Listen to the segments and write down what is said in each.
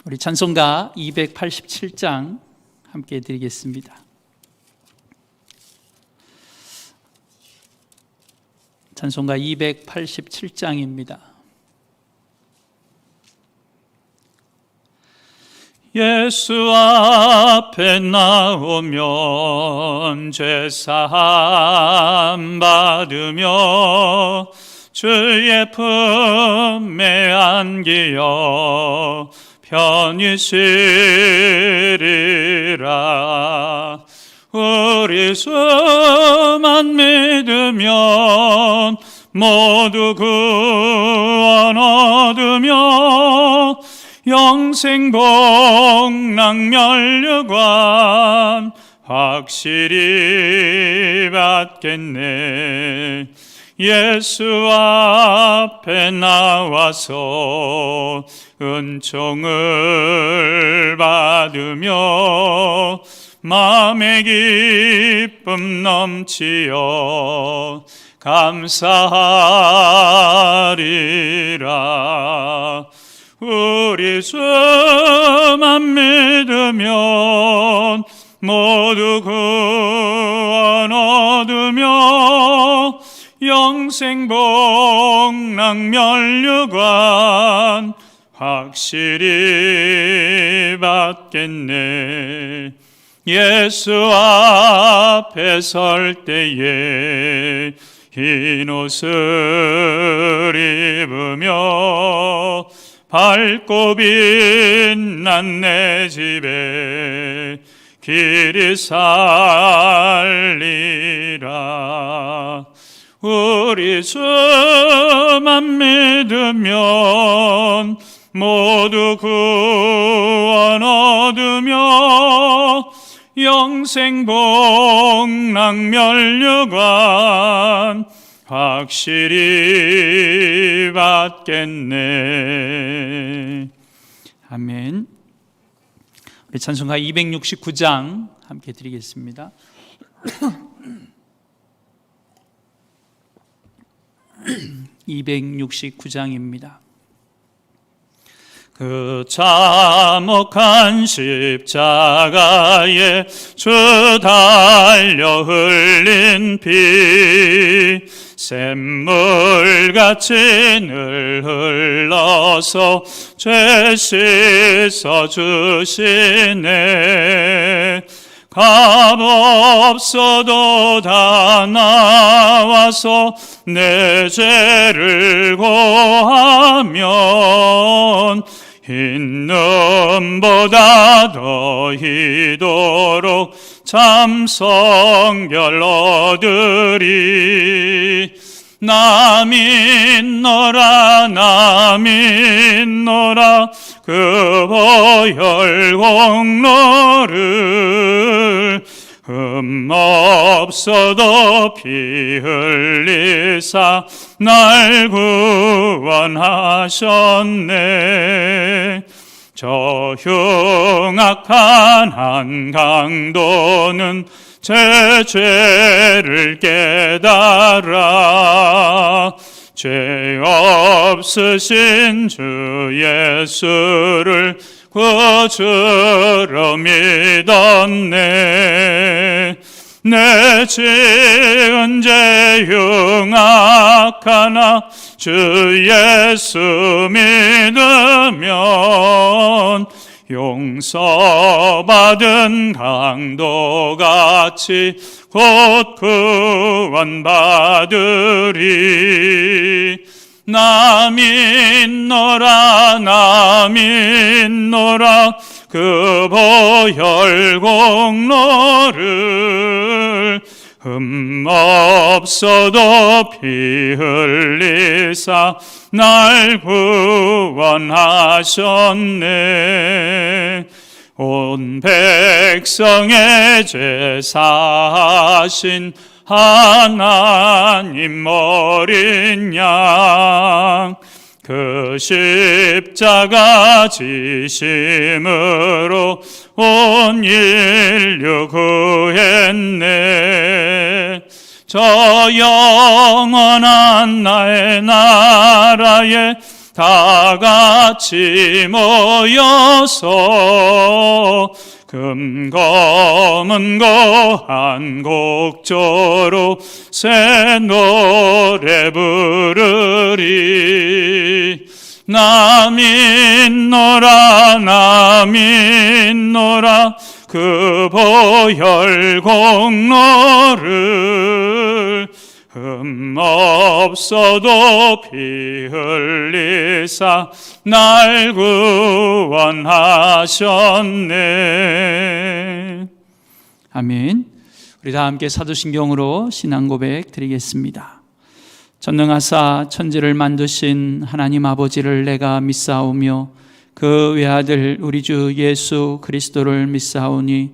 우리 찬송가 287장 함께 드리겠습니다. 찬송가 287장입니다. 예수 앞에 나오면 죄사함 받으며 주의 품에 안기어 편히 쉬리라. 우리 수만 믿으면 모두 구원 얻으며 영생 복락 면류관 확실히 받겠네. 예수 앞에 나와서 은총을 받으며 마음의 기쁨 넘치어 감사하리라. 우리 수만 믿으면 모두 구원 얻으며 영생 복락 면류관 확실히 받겠네. 예수 앞에 설 때에 흰 옷을 입으며 밝고 빛난 내 집에 길이 살리라. 우리 수만 믿으면 모두 구원 얻으며 영생 복락 면류관 확실히 받겠네. 아멘. 우리 찬송가 269장 함께 드리겠습니다. 269장입니다. 그 참혹한 십자가에 주 달려 흘린 피 샘물같이 늘 흘러서 죄 씻어 주시네. 값 없어도 다 나와서 내 죄를 고하면 흰 눈보다 더 희도록 참 성결 얻으리. 나 믿노라 나 믿노라 그 보혈 공로를 없어도 피 흘리사 날 구원하셨네. 저 흉악한 한강도는 제 죄를 깨달아 죄 없으신 주 예수를 구주로 믿었네. 내 지은 죄 흉악하나 주 예수 믿으면 용서받은 강도같이 곧 구원받으리. 나 믿노라 나 믿노라 그 보혈 공로를 없어도 피 흘리사 날 구원하셨네. 온 백성의 죄 사하신 하나님 어린 양 그 십자가 지심으로 온 인류 구했네. 저 영원한 나의 나라에 다 같이 모여서 금검은고 한 곡조로 새 노래 부르리. 남인노라 남인노라 그 보혈 공로를 흠없어도 피 흘리사 날 구원하셨네. 아멘. 우리 다 함께 사도신경으로 신앙 고백 드리겠습니다. 전능하사 천지를 만드신 하나님 아버지를 내가 믿사오며 그 외아들 우리 주 예수 그리스도를 믿사오니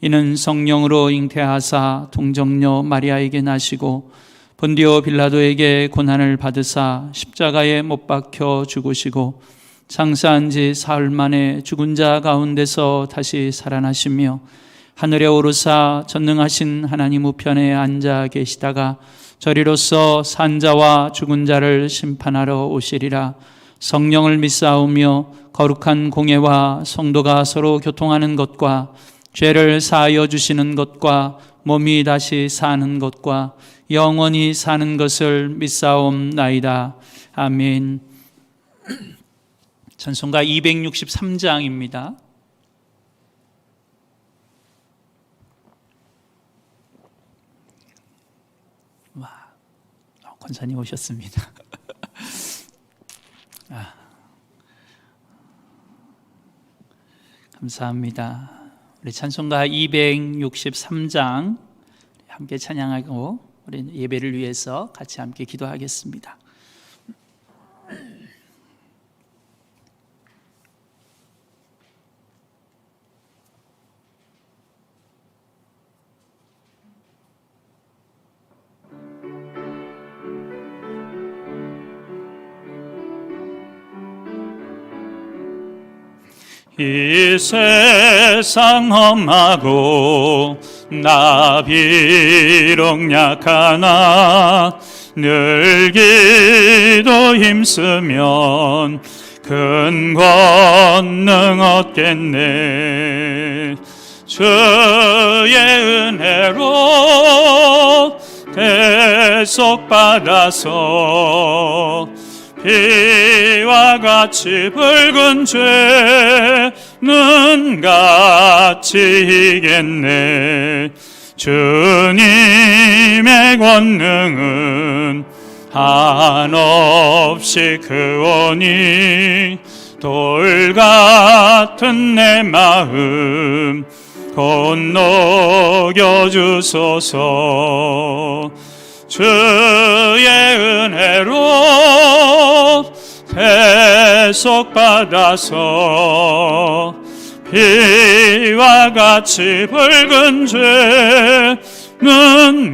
이는 성령으로 잉태하사 동정녀 마리아에게 나시고 본디오 빌라도에게 고난을 받으사 십자가에 못 박혀 죽으시고 장사한 지 사흘 만에 죽은 자 가운데서 다시 살아나시며 하늘에 오르사 전능하신 하나님 우편에 앉아 계시다가 저리로서 산자와 죽은 자를 심판하러 오시리라. 성령을 믿사오며 거룩한 공예와 성도가 서로 교통하는 것과 죄를 사하여 주시는 것과 몸이 다시 사는 것과 영원히 사는 것을 믿사옵나이다. 아멘. 찬송가 263장입니다. 와, 권사님 오셨습니다. 감사합니다. 우리 찬송가 263장 함께 찬양하고 우리 예배를 위해서 같이 함께 기도하겠습니다. 이 세상 험하고 나 비록 약하나 늘 기도 힘쓰면 큰 권능 얻겠네. 주의 은혜로 대속받아서 피와 같이 붉은 죄는 같이 이겠네. 주님의 권능은 한없이 크오니 돌 같은 내 마음 곧 녹여주소서. 주의 은혜로 대속받아서 피와 같이 붉은 죄는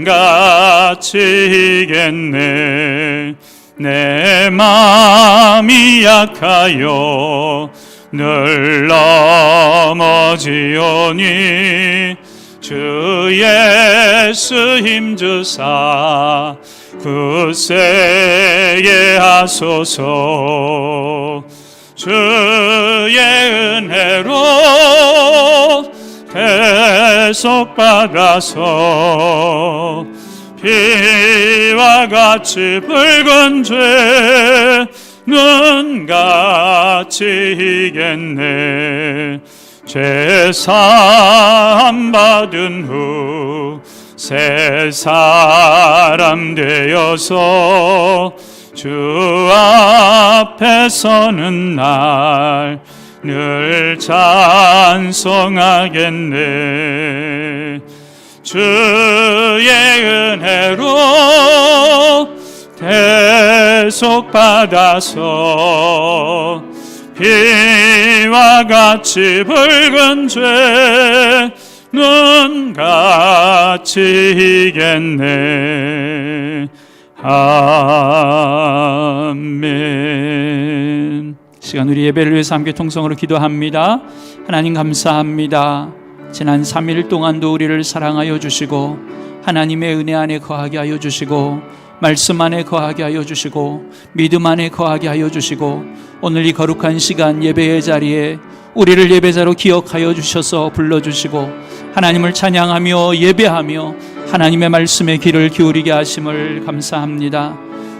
같이 이겠네. 내 마음이 약하여 늘 넘어지오니 주 예수 힘주사 굳세게 하소서. 주의 은혜로 대속받아서 피와 같이 붉은 죄는 같이 이겠네. 죄사함 받은 후 새 사람 되어서 주 앞에 서는 날 늘 찬송하겠네. 주의 은혜로 대속받아서 피와 같이 붉은 죄는 같이 이겠네. 아멘. 시간 우리 예배를 위해서 함께 통성으로 기도합니다. 하나님 감사합니다. 지난 3일 동안도 우리를 사랑하여 주시고 하나님의 은혜 안에 거하게 하여 주시고 말씀 안에 거하게 하여 주시고 믿음 안에 거하게 하여 주시고 오늘 이 거룩한 시간 예배의 자리에 우리를 예배자로 기억하여 주셔서 불러주시고 하나님을 찬양하며 예배하며 하나님의 말씀에 귀를 기울이게 하심을 감사합니다.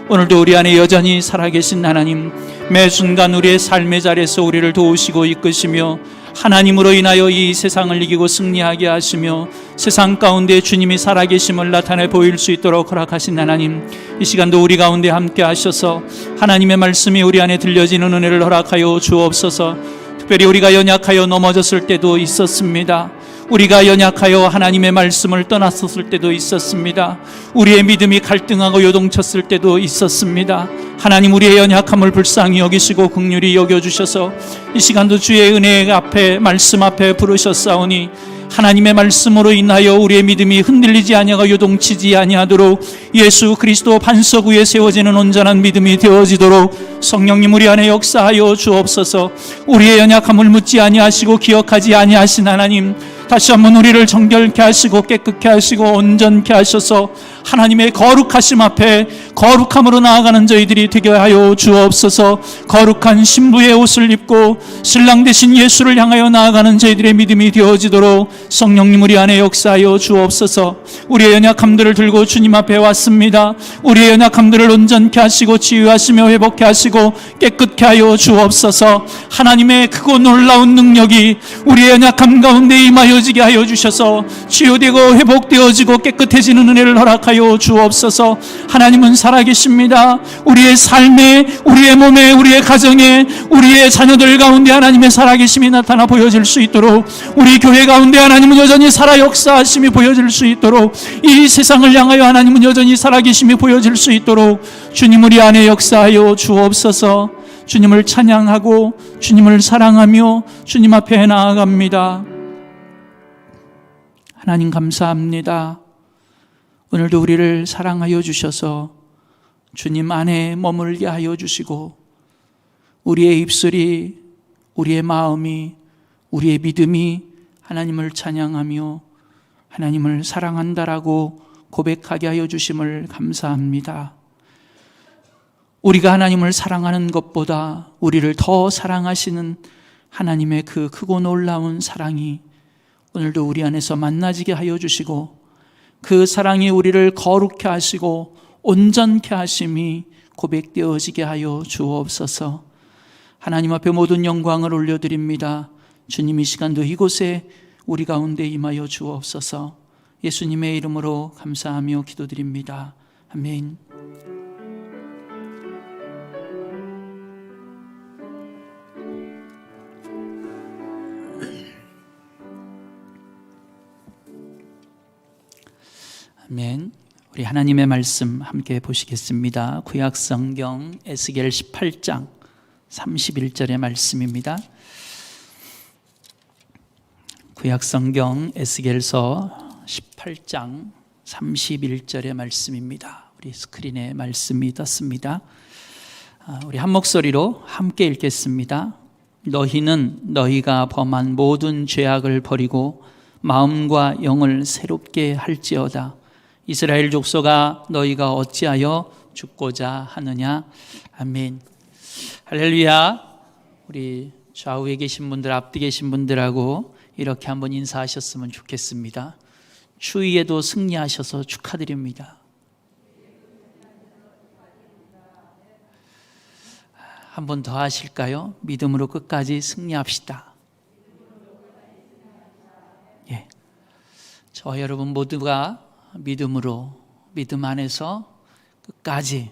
오늘도 우리 안에 여전히 살아계신 하나님, 매 순간 우리의 삶의 자리에서 우리를 도우시고 이끄시며 하나님으로 인하여 이 세상을 이기고 승리하게 하시며 세상 가운데 주님이 살아계심을 나타내 보일 수 있도록 허락하신 하나님, 이 시간도 우리 가운데 함께 하셔서 하나님의 말씀이 우리 안에 들려지는 은혜를 허락하여 주옵소서. 특별히 우리가 연약하여 넘어졌을 때도 있었습니다. 우리가 연약하여 하나님의 말씀을 떠났었을 때도 있었습니다. 우리의 믿음이 갈등하고 요동쳤을 때도 있었습니다. 하나님, 우리의 연약함을 불쌍히 여기시고 긍휼히 여겨주셔서 이 시간도 주의 은혜 앞에, 말씀 앞에 부르셨사오니 하나님의 말씀으로 인하여 우리의 믿음이 흔들리지 아니하고 요동치지 아니하도록 예수 그리스도 반석 위에 세워지는 온전한 믿음이 되어지도록 성령님 우리 안에 역사하여 주옵소서. 우리의 연약함을 묻지 아니하시고 기억하지 아니하신 하나님, 다시 한번 우리를 정결케 하시고 깨끗게 하시고 온전케 하셔서 하나님의 거룩하심 앞에 거룩함으로 나아가는 저희들이 되게 하여 주옵소서. 거룩한 신부의 옷을 입고 신랑 되신 예수를 향하여 나아가는 저희들의 믿음이 되어지도록 성령님 우리 안에 역사하여 주옵소서. 우리의 연약함들을 들고 주님 앞에 왔습니다. 우리의 연약함들을 온전케 하시고 치유하시며 회복케 하시고 깨끗게 하여 주옵소서. 하나님의 크고 놀라운 능력이 우리의 연약함 가운데 임하여지게 하여 주셔서 치유되고 회복되어지고 깨끗해지는 은혜를 허락하여 주옵소서. 하나님은 살아계십니다. 우리의 삶에, 우리의 몸에, 우리의 가정에, 우리의 자녀들 가운데 하나님의 살아계심이 나타나 보여질 수 있도록, 우리 교회 가운데 하나님은 여전히 살아 역사하심이 보여질 수 있도록, 이 세상을 향하여 하나님은 여전히 살아계심이 보여질 수 있도록 주님 우리 안에 역사하여 주옵소서. 주님을 찬양하고 주님을 사랑하며 주님 앞에 나아갑니다. 하나님 감사합니다. 오늘도 우리를 사랑하여 주셔서 주님 안에 머물게 하여 주시고 우리의 입술이, 우리의 마음이, 우리의 믿음이 하나님을 찬양하며 하나님을 사랑한다라고 고백하게 하여 주심을 감사합니다. 우리가 하나님을 사랑하는 것보다 우리를 더 사랑하시는 하나님의 그 크고 놀라운 사랑이 오늘도 우리 안에서 만나지게 하여 주시고 그 사랑이 우리를 거룩케 하시고 온전케 하심이 고백되어지게 하여 주옵소서. 하나님 앞에 모든 영광을 올려드립니다. 주님, 이 시간도 이곳에 우리 가운데 임하여 주옵소서. 예수님의 이름으로 감사하며 기도드립니다. 아멘. 아멘. 우리 하나님의 말씀 함께 보시겠습니다. 구약 성경 에스겔 18장 31절의 말씀입니다. 구약 성경 에스겔서 18장 31절의 말씀입니다. 우리 스크린에 말씀이 떴습니다. 우리 한 목소리로 함께 읽겠습니다. 너희는 너희가 범한 모든 죄악을 버리고 마음과 영을 새롭게 할지어다. 이스라엘 족속아, 너희가 어찌하여 죽고자 하느냐. 아멘. 할렐루야. 우리 좌우에 계신 분들, 앞뒤 계신 분들하고 이렇게 한번 인사하셨으면 좋겠습니다. 추위에도 승리하셔서 축하드립니다. 한 번 더 하실까요? 믿음으로 끝까지 승리합시다. 예. 저와 여러분 모두가 믿음으로, 믿음 안에서 끝까지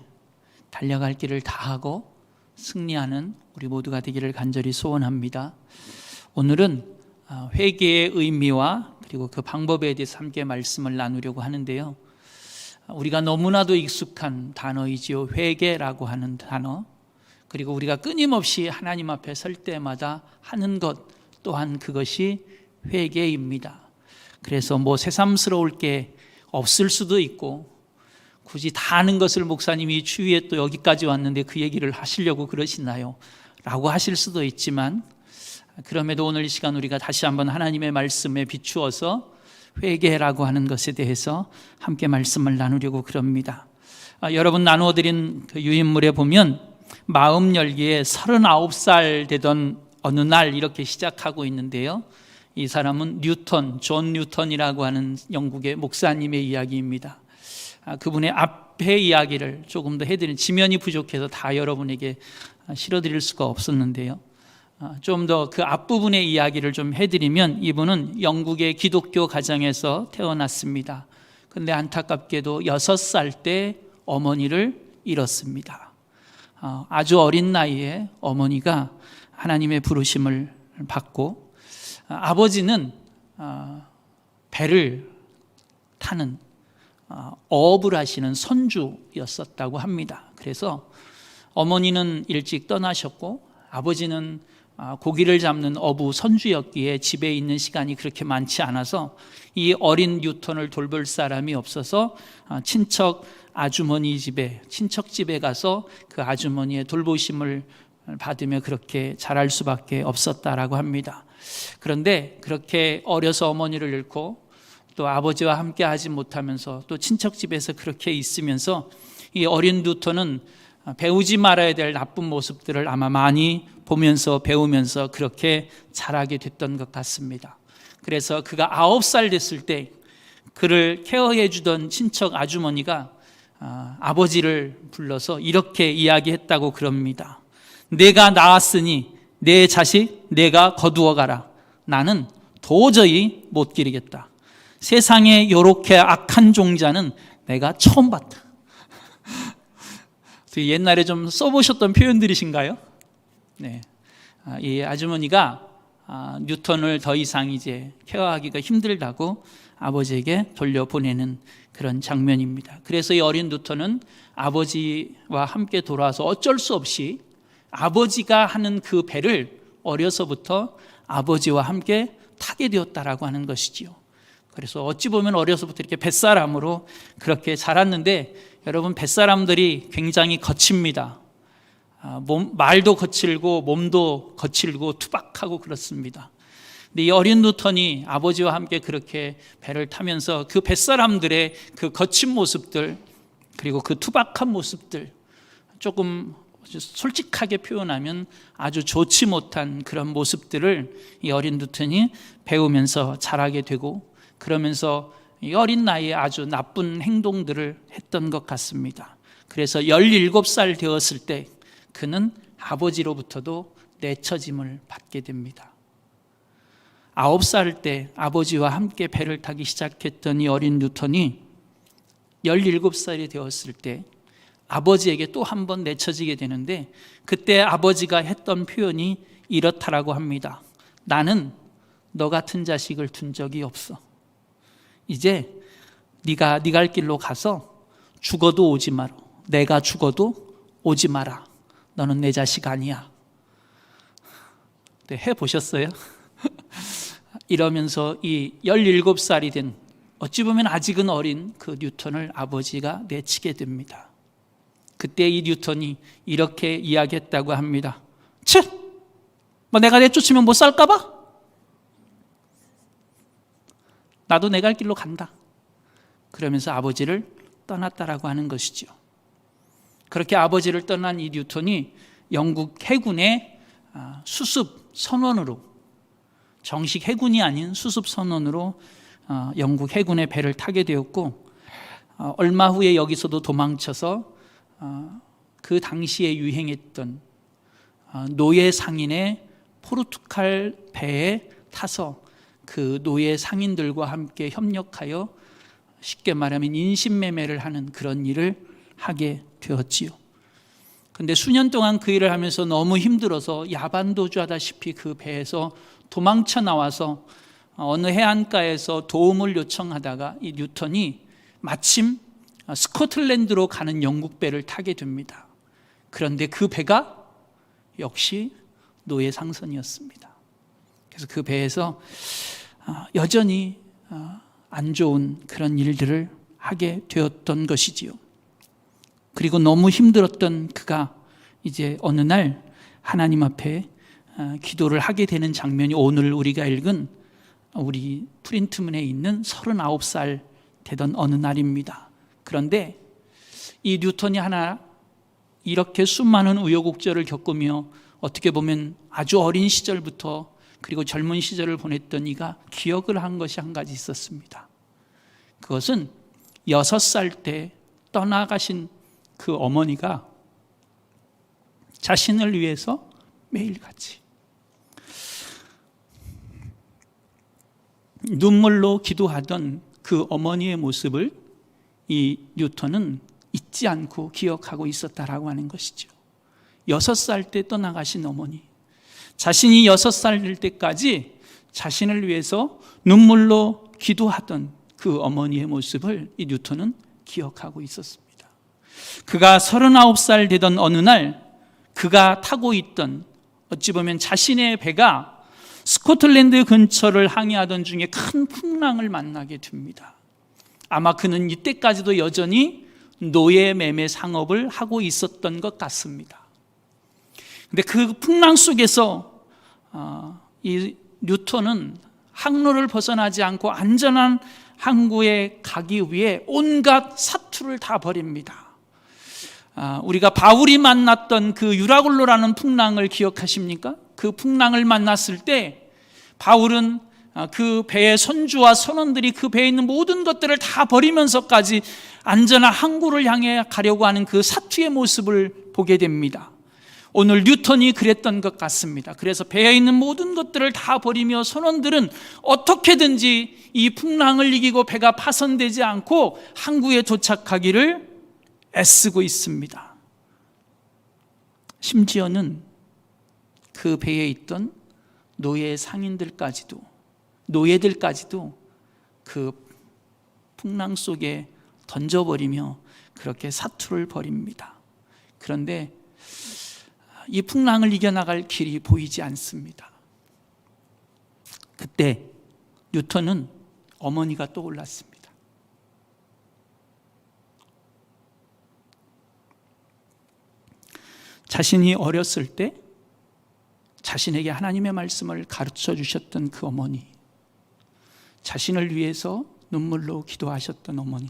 달려갈 길을 다하고 승리하는 우리 모두가 되기를 간절히 소원합니다. 오늘은 회개의 의미와 그리고 그 방법에 대해서 함께 말씀을 나누려고 하는데요. 우리가 너무나도 익숙한 단어이지요. 회개라고 하는 단어. 그리고 우리가 끊임없이 하나님 앞에 설 때마다 하는 것 또한 그것이 회개입니다. 그래서 뭐 새삼스러울 게 없을 수도 있고 굳이 다 아는 것을 목사님이 추위에 또 여기까지 왔는데 그 얘기를 하시려고 그러시나요? 라고 하실 수도 있지만 그럼에도 오늘 이 시간 우리가 다시 한번 하나님의 말씀에 비추어서 회개라고 하는 것에 대해서 함께 말씀을 나누려고 그럽니다. 여러분 나누어드린 그 유인물에 보면 마음 열기에 39살 되던 어느 날 이렇게 시작하고 있는데요. 이 사람은 존 뉴턴이라고 하는 영국의 목사님의 이야기입니다. 그분의 앞의 이야기를 조금 더 해드린, 지면이 부족해서 다 여러분에게 실어드릴 수가 없었는데요. 좀 더 그 앞부분의 이야기를 좀 해드리면, 이분은 영국의 기독교 가정에서 태어났습니다. 근데 안타깝게도 6살 때 어머니를 잃었습니다. 아주 어린 나이에 어머니가 하나님의 부르심을 받고, 아버지는 배를 타는 어업을 하시는 선주였었다고 합니다. 그래서 어머니는 일찍 떠나셨고 아버지는 고기를 잡는 어부 선주였기에 집에 있는 시간이 그렇게 많지 않아서 이 어린 뉴턴을 돌볼 사람이 없어서 친척 집에 가서 그 아주머니의 돌보심을 받으며 그렇게 자랄 수밖에 없었다라고 합니다. 그런데 그렇게 어려서 어머니를 잃고 또 아버지와 함께 하지 못하면서 또 친척 집에서 그렇게 있으면서 이 어린 뉴턴은 배우지 말아야 될 나쁜 모습들을 아마 많이 보면서 배우면서 그렇게 자라게 됐던 것 같습니다. 그래서 그가 9살 됐을 때 그를 케어해 주던 친척 아주머니가 아버지를 불러서 이렇게 이야기했다고 그럽니다. 내가 낳았으니 내 자식 내가 거두어 가라. 나는 도저히 못 기르겠다. 세상에 이렇게 악한 종자는 내가 처음 봤다. 옛날에 좀 써보셨던 표현들이신가요? 네. 이 아주머니가 뉴턴을 더 이상 이제 케어하기가 힘들다고 아버지에게 돌려보내는 그런 장면입니다. 그래서 이 어린 뉴턴은 아버지와 함께 돌아와서 어쩔 수 없이 아버지가 하는 그 배를 어려서부터 아버지와 함께 타게 되었다라고 하는 것이지요. 그래서 어찌 보면 어려서부터 이렇게 뱃사람으로 그렇게 자랐는데, 여러분 뱃사람들이 굉장히 거칩니다. 말도 거칠고 몸도 거칠고 투박하고 그렇습니다. 근데 이 어린 뉴턴이 아버지와 함께 그렇게 배를 타면서 그 뱃사람들의 그 거친 모습들, 그리고 그 투박한 모습들, 조금 솔직하게 표현하면 아주 좋지 못한 그런 모습들을 이 어린 뉴턴이 배우면서 자라게 되고, 그러면서 이 어린 나이에 아주 나쁜 행동들을 했던 것 같습니다. 그래서 17살 되었을 때 그는 아버지로부터도 내처짐을 받게 됩니다. 9살 때 아버지와 함께 배를 타기 시작했던 이 어린 뉴턴이 17살이 되었을 때 아버지에게 또 한 번 내쳐지게 되는데, 그때 아버지가 했던 표현이 이렇다라고 합니다. 나는 너 같은 자식을 둔 적이 없어. 이제 네가 네 갈 길로 가서 죽어도 오지 마라. 내가 죽어도 오지 마라. 너는 내 자식 아니야. 네, 해보셨어요? 이러면서 이 17살이 된, 어찌 보면 아직은 어린 그 뉴턴을 아버지가 내치게 됩니다. 그때 이 뉴턴이 이렇게 이야기했다고 합니다. 뭐 내가 내쫓으면 못 살까 봐? 나도 내 갈 길로 간다. 그러면서 아버지를 떠났다라고 하는 것이죠. 그렇게 아버지를 떠난 이 뉴턴이 영국 해군의 수습 선원으로, 정식 해군이 아닌 수습 선원으로 영국 해군의 배를 타게 되었고, 얼마 후에 여기서도 도망쳐서 그 당시에 유행했던 노예 상인의 포르투갈 배에 타서 그 노예 상인들과 함께 협력하여 쉽게 말하면 인신매매를 하는 그런 일을 하게 되었지요. 근데 수년 동안 그 일을 하면서 너무 힘들어서 야반도주하다시피 그 배에서 도망쳐 나와서 어느 해안가에서 도움을 요청하다가 이 뉴턴이 마침 스코틀랜드로 가는 영국 배를 타게 됩니다. 그런데 그 배가 역시 노예 상선이었습니다. 그래서 그 배에서 여전히 안 좋은 그런 일들을 하게 되었던 것이지요. 그리고 너무 힘들었던 그가 이제 어느 날 하나님 앞에 기도를 하게 되는 장면이 오늘 우리가 읽은 우리 프린트문에 있는 39살 되던 어느 날입니다. 그런데 이 뉴턴이 하나 이렇게 수많은 우여곡절을 겪으며 어떻게 보면 아주 어린 시절부터 그리고 젊은 시절을 보냈던 이가 기억을 한 것이 한 가지 있었습니다. 그것은 6살 때 떠나가신 그 어머니가 자신을 위해서 매일같이 눈물로 기도하던 그 어머니의 모습을 이 뉴턴은 잊지 않고 기억하고 있었다라고 하는 것이죠. 6살 때 떠나가신 어머니, 자신이 6살 될 때까지 자신을 위해서 눈물로 기도하던 그 어머니의 모습을 이 뉴턴은 기억하고 있었습니다. 그가 39살 되던 어느 날 그가 타고 있던, 어찌 보면 자신의 배가 스코틀랜드 근처를 항해하던 중에 큰 풍랑을 만나게 됩니다. 아마 그는 이때까지도 여전히 노예 매매 상업을 하고 있었던 것 같습니다. 근데 그 풍랑 속에서 이 뉴턴은 항로를 벗어나지 않고 안전한 항구에 가기 위해 온갖 사투를 다 벌입니다. 우리가 바울이 만났던 그 유라굴로라는 풍랑을 기억하십니까? 그 풍랑을 만났을 때 바울은 그 배의 선주와 선원들이 그 배에 있는 모든 것들을 다 버리면서까지 안전한 항구를 향해 가려고 하는 그 사투의 모습을 보게 됩니다. 오늘 뉴턴이 그랬던 것 같습니다. 그래서 배에 있는 모든 것들을 다 버리며 선원들은 어떻게든지 이 풍랑을 이기고 배가 파손되지 않고 항구에 도착하기를 애쓰고 있습니다. 심지어는 그 배에 있던 노예 상인들까지도, 노예들까지도 그 풍랑 속에 던져버리며 그렇게 사투를 벌입니다. 그런데 이 풍랑을 이겨나갈 길이 보이지 않습니다. 그때 뉴턴은 어머니가 떠올랐습니다. 자신이 어렸을 때 자신에게 하나님의 말씀을 가르쳐 주셨던 그 어머니, 자신을 위해서 눈물로 기도하셨던 어머니.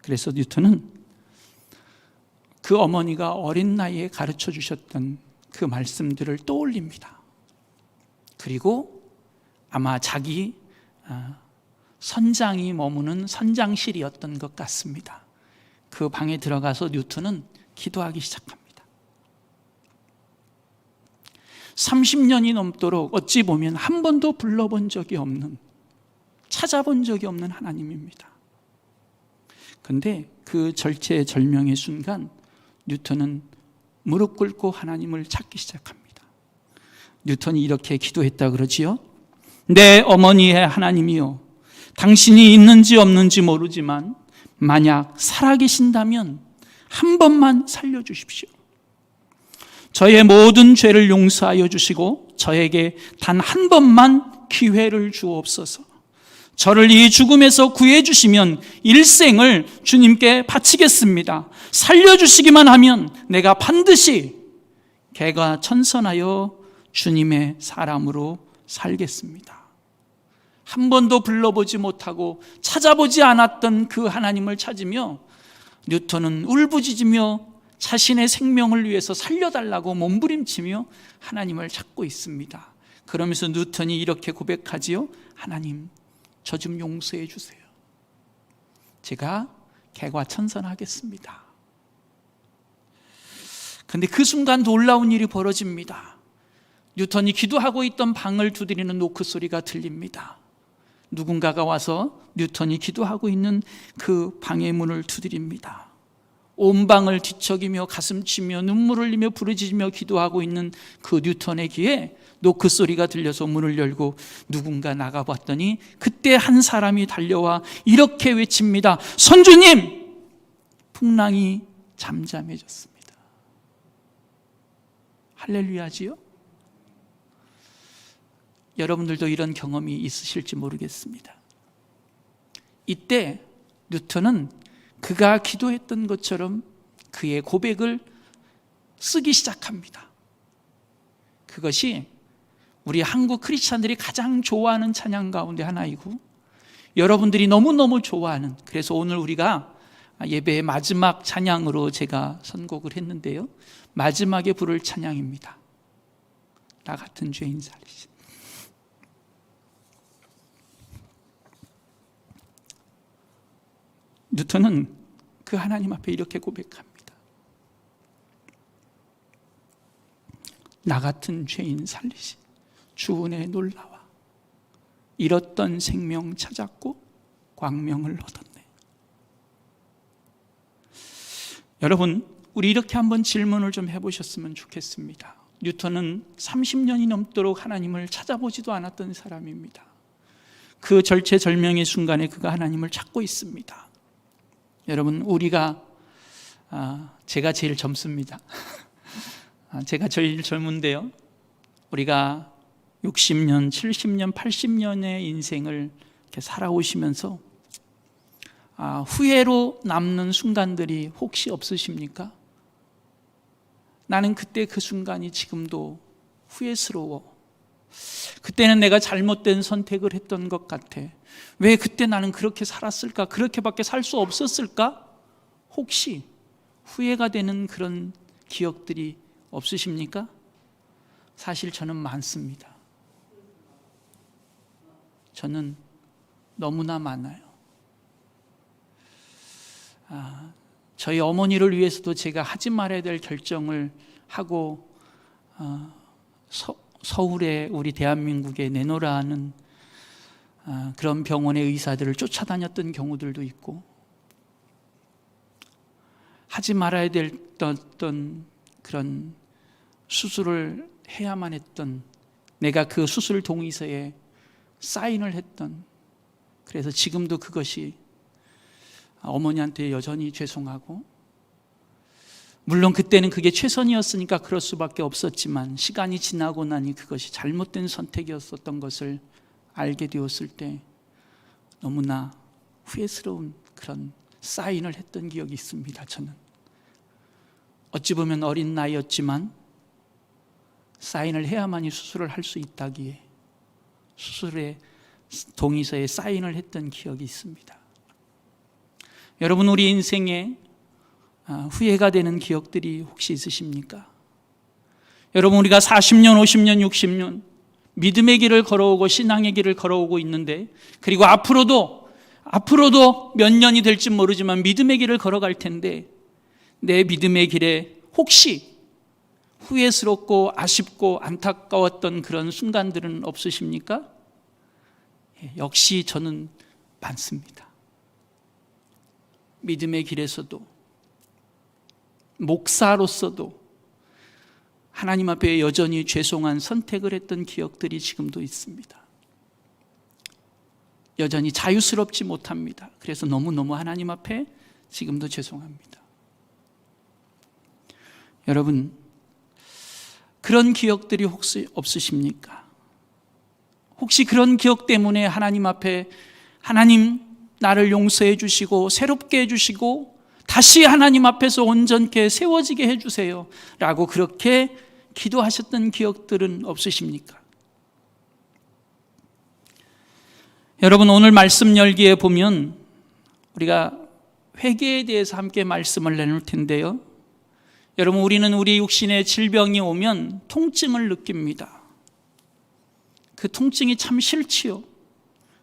그래서 뉴턴은 그 어머니가 어린 나이에 가르쳐 주셨던 그 말씀들을 떠올립니다. 그리고 아마 자기 선장이 머무는 선장실이었던 것 같습니다. 그 방에 들어가서 뉴턴은 기도하기 시작합니다. 30년이 넘도록 어찌 보면 한 번도 불러본 적이 없는, 찾아본 적이 없는 하나님입니다. 그런데 그 절체절명의 순간 뉴턴은 무릎 꿇고 하나님을 찾기 시작합니다. 뉴턴이 이렇게 기도했다 그러지요. 내 어머니의 하나님이요, 당신이 있는지 없는지 모르지만 만약 살아계신다면 한 번만 살려주십시오. 저의 모든 죄를 용서하여 주시고 저에게 단 한 번만 기회를 주옵소서. 저를 이 죽음에서 구해 주시면 일생을 주님께 바치겠습니다. 살려주시기만 하면 내가 반드시 개과천선하여 주님의 사람으로 살겠습니다. 한 번도 불러보지 못하고 찾아보지 않았던 그 하나님을 찾으며 뉴턴은 울부짖으며 자신의 생명을 위해서 살려달라고 몸부림치며 하나님을 찾고 있습니다. 그러면서 뉴턴이 이렇게 고백하지요. 하나님, 저 좀 용서해 주세요. 제가 개과천선하겠습니다. 그런데 그 순간 놀라운 일이 벌어집니다. 뉴턴이 기도하고 있던 방을 두드리는 노크 소리가 들립니다. 누군가가 와서 뉴턴이 기도하고 있는 그 방의 문을 두드립니다. 온 방을 뒤척이며 가슴치며 눈물을 흘리며 부르짖으며 기도하고 있는 그 뉴턴의 귀에 노크 소리가 들려서 문을 열고 누군가 나가봤더니 그때 한 사람이 달려와 이렇게 외칩니다. 선주님, 풍랑이 잠잠해졌습니다. 할렐루야지요? 여러분들도 이런 경험이 있으실지 모르겠습니다. 이때 뉴턴은 그가 기도했던 것처럼 그의 고백을 쓰기 시작합니다. 그것이 우리 한국 크리스찬들이 가장 좋아하는 찬양 가운데 하나이고 여러분들이 너무너무 좋아하는, 그래서 오늘 우리가 예배의 마지막 찬양으로 제가 선곡을 했는데요, 마지막에 부를 찬양입니다. 나 같은 죄인 살리신. 뉴턴은 그 하나님 앞에 이렇게 고백합니다. 나 같은 죄인 살리신 주 은혜에 놀라와 잃었던 생명 찾았고 광명을 얻었네. 여러분, 우리 이렇게 한번 질문을 좀 해보셨으면 좋겠습니다. 뉴턴은 30년이 넘도록 하나님을 찾아보지도 않았던 사람입니다. 그 절체절명의 순간에 그가 하나님을 찾고 있습니다. 여러분, 우리가 제가 제일 젊습니다. 제가 제일 젊은데요, 우리가 60년, 70년, 80년의 인생을 이렇게 살아오시면서 후회로 남는 순간들이 혹시 없으십니까? 나는 그때 그 순간이 지금도 후회스러워. 그때는 내가 잘못된 선택을 했던 것 같아. 왜 그때 나는 그렇게 살았을까? 그렇게밖에 살 수 없었을까? 혹시 후회가 되는 그런 기억들이 없으십니까? 사실 저는 많습니다. 저는 너무나 많아요. 저희 어머니를 위해서도 제가 하지 말아야 될 결정을 하고 서울에, 우리 대한민국에 내놓으라 하는 그런 병원의 의사들을 쫓아다녔던 경우들도 있고, 하지 말아야 됐던 그런 수술을 해야만 했던, 내가 그 수술 동의서에 사인을 했던, 그래서 지금도 그것이 어머니한테 여전히 죄송하고, 물론 그때는 그게 최선이었으니까 그럴 수밖에 없었지만 시간이 지나고 나니 그것이 잘못된 선택이었었던 것을 알게 되었을 때 너무나 후회스러운 그런 사인을 했던 기억이 있습니다. 저는 어찌 보면 어린 나이였지만 사인을 해야만이 수술을 할 수 있다기에 수술의 동의서에 사인을 했던 기억이 있습니다. 여러분, 우리 인생에 후회가 되는 기억들이 혹시 있으십니까? 여러분, 우리가 40년, 50년, 60년 믿음의 길을 걸어오고 신앙의 길을 걸어오고 있는데, 그리고 앞으로도 몇 년이 될지 모르지만 믿음의 길을 걸어갈 텐데, 내 믿음의 길에 혹시 후회스럽고 아쉽고 안타까웠던 그런 순간들은 없으십니까? 역시 저는 많습니다. 믿음의 길에서도, 목사로서도 하나님 앞에 여전히 죄송한 선택을 했던 기억들이 지금도 있습니다. 여전히 자유스럽지 못합니다. 그래서 너무너무 하나님 앞에 지금도 죄송합니다. 여러분, 그런 기억들이 혹시 없으십니까? 혹시 그런 기억 때문에 하나님 앞에, 하나님 나를 용서해 주시고 새롭게 해 주시고 다시 하나님 앞에서 온전케 세워지게 해 주세요 라고 그렇게 기도하셨던 기억들은 없으십니까? 여러분, 오늘 말씀 열기에 보면 우리가 회개에 대해서 함께 말씀을 나눌 텐데요, 여러분, 우리는 우리 육신의 질병이 오면 통증을 느낍니다. 그 통증이 참 싫지요.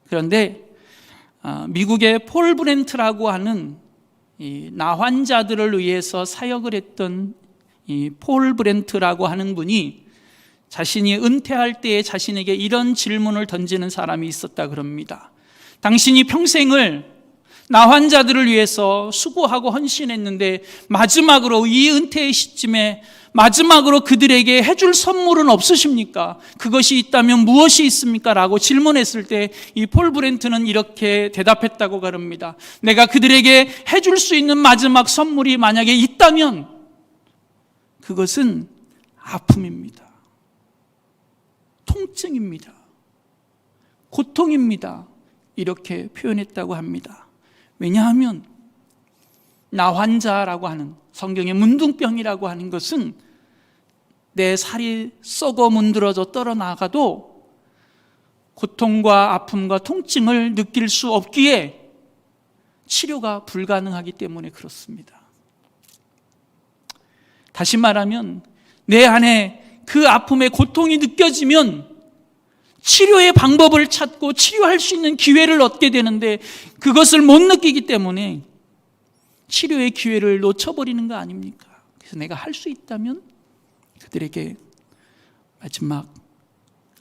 그런데 미국의 폴 브렌트라고 하는 이 나환자들을 위해서 사역을 했던 이 폴 브렌트라고 하는 분이 자신이 은퇴할 때에 자신에게 이런 질문을 던지는 사람이 있었다 그럽니다. 당신이 평생을 나환자들을 위해서 수고하고 헌신했는데 마지막으로 이 은퇴의 시점에 마지막으로 그들에게 해줄 선물은 없으십니까? 그것이 있다면 무엇이 있습니까? 라고 질문했을 때 이 폴 브렌트는 이렇게 대답했다고 그럽니다. 내가 그들에게 해줄 수 있는 마지막 선물이 만약에 있다면 그것은 아픔입니다. 통증입니다. 고통입니다. 이렇게 표현했다고 합니다. 왜냐하면 나환자라고 하는, 성경의 문둥병이라고 하는 것은 내 살이 썩어 문드러져 떨어나가도 고통과 아픔과 통증을 느낄 수 없기에 치료가 불가능하기 때문에 그렇습니다. 다시 말하면 내 안에 그 아픔의 고통이 느껴지면 치료의 방법을 찾고 치료할 수 있는 기회를 얻게 되는데 그것을 못 느끼기 때문에 치료의 기회를 놓쳐버리는 거 아닙니까? 그래서 내가 할 수 있다면 그들에게 마지막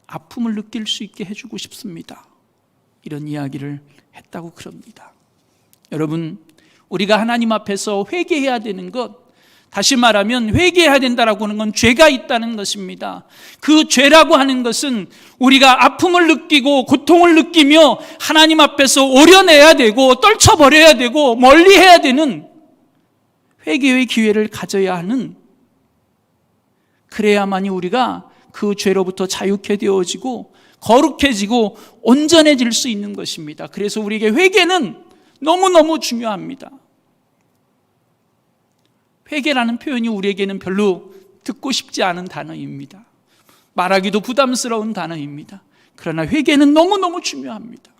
아픔을 느낄 수 있게 해주고 싶습니다. 이런 이야기를 했다고 그럽니다. 여러분, 우리가 하나님 앞에서 회개해야 되는 것, 다시 말하면 회개해야 된다라고 하는 건 죄가 있다는 것입니다. 그 죄라고 하는 것은 우리가 아픔을 느끼고 고통을 느끼며 하나님 앞에서 오려내야 되고 떨쳐버려야 되고 멀리해야 되는 회개의 기회를 가져야 하는, 그래야만이 우리가 그 죄로부터 자유케 되어지고 거룩해지고 온전해질 수 있는 것입니다. 그래서 우리에게 회개는 너무너무 중요합니다. 회개라는 표현이 우리에게는 별로 듣고 싶지 않은 단어입니다. 말하기도 부담스러운 단어입니다. 그러나 회개는 너무너무 중요합니다.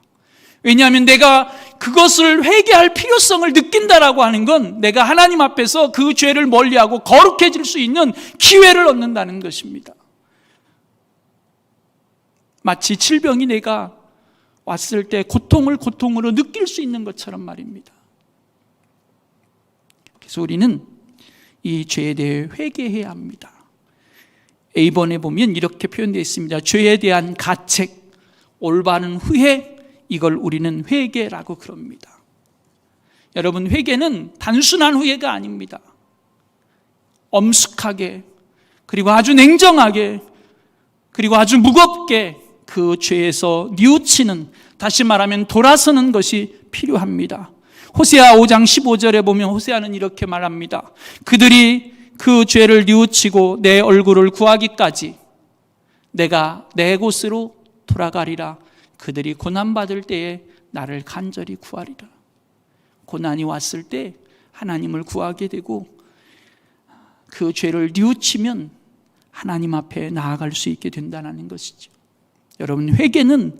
왜냐하면 내가 그것을 회개할 필요성을 느낀다라고 하는 건 내가 하나님 앞에서 그 죄를 멀리하고 거룩해질 수 있는 기회를 얻는다는 것입니다. 마치 질병이 내가 왔을 때 고통을 고통으로 느낄 수 있는 것처럼 말입니다. 그래서 우리는 이 죄에 대해 회개해야 합니다. A번에 보면 이렇게 표현되어 있습니다. 죄에 대한 가책, 올바른 후회, 이걸 우리는 회개라고 그럽니다. 여러분, 회개는 단순한 후회가 아닙니다. 엄숙하게, 그리고 아주 냉정하게, 그리고 아주 무겁게 그 죄에서 뉘우치는, 다시 말하면 돌아서는 것이 필요합니다. 호세아 5장 15절에 보면 호세아는 이렇게 말합니다. 그들이 그 죄를 뉘우치고 내 얼굴을 구하기까지 내가 내 곳으로 돌아가리라. 그들이 고난받을 때에 나를 간절히 구하리라. 고난이 왔을 때 하나님을 구하게 되고 그 죄를 뉘우치면 하나님 앞에 나아갈 수 있게 된다는 것이죠. 여러분, 회개는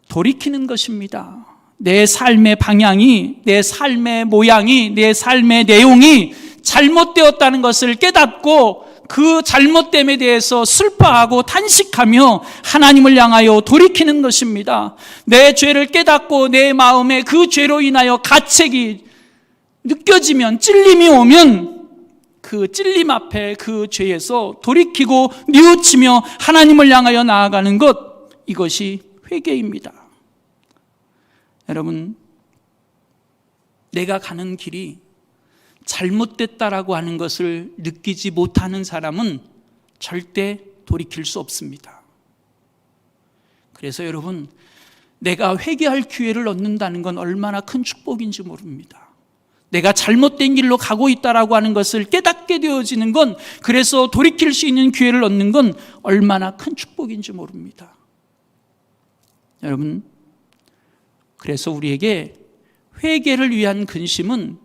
돌이키는 것입니다. 내 삶의 방향이, 내 삶의 모양이, 내 삶의 내용이 잘못되었다는 것을 깨닫고 그 잘못됨에 대해서 슬퍼하고 탄식하며 하나님을 향하여 돌이키는 것입니다. 내 죄를 깨닫고 내 마음에 그 죄로 인하여 가책이 느껴지면, 찔림이 오면 그 찔림 앞에 그 죄에서 돌이키고 뉘우치며 하나님을 향하여 나아가는 것, 이것이 회개입니다. 여러분, 내가 가는 길이 잘못됐다라고 하는 것을 느끼지 못하는 사람은 절대 돌이킬 수 없습니다. 그래서 여러분, 내가 회개할 기회를 얻는다는 건 얼마나 큰 축복인지 모릅니다. 내가 잘못된 길로 가고 있다라고 하는 것을 깨닫게 되어지는 건, 그래서 돌이킬 수 있는 기회를 얻는 건 얼마나 큰 축복인지 모릅니다. 여러분, 그래서 우리에게 회개를 위한 근심은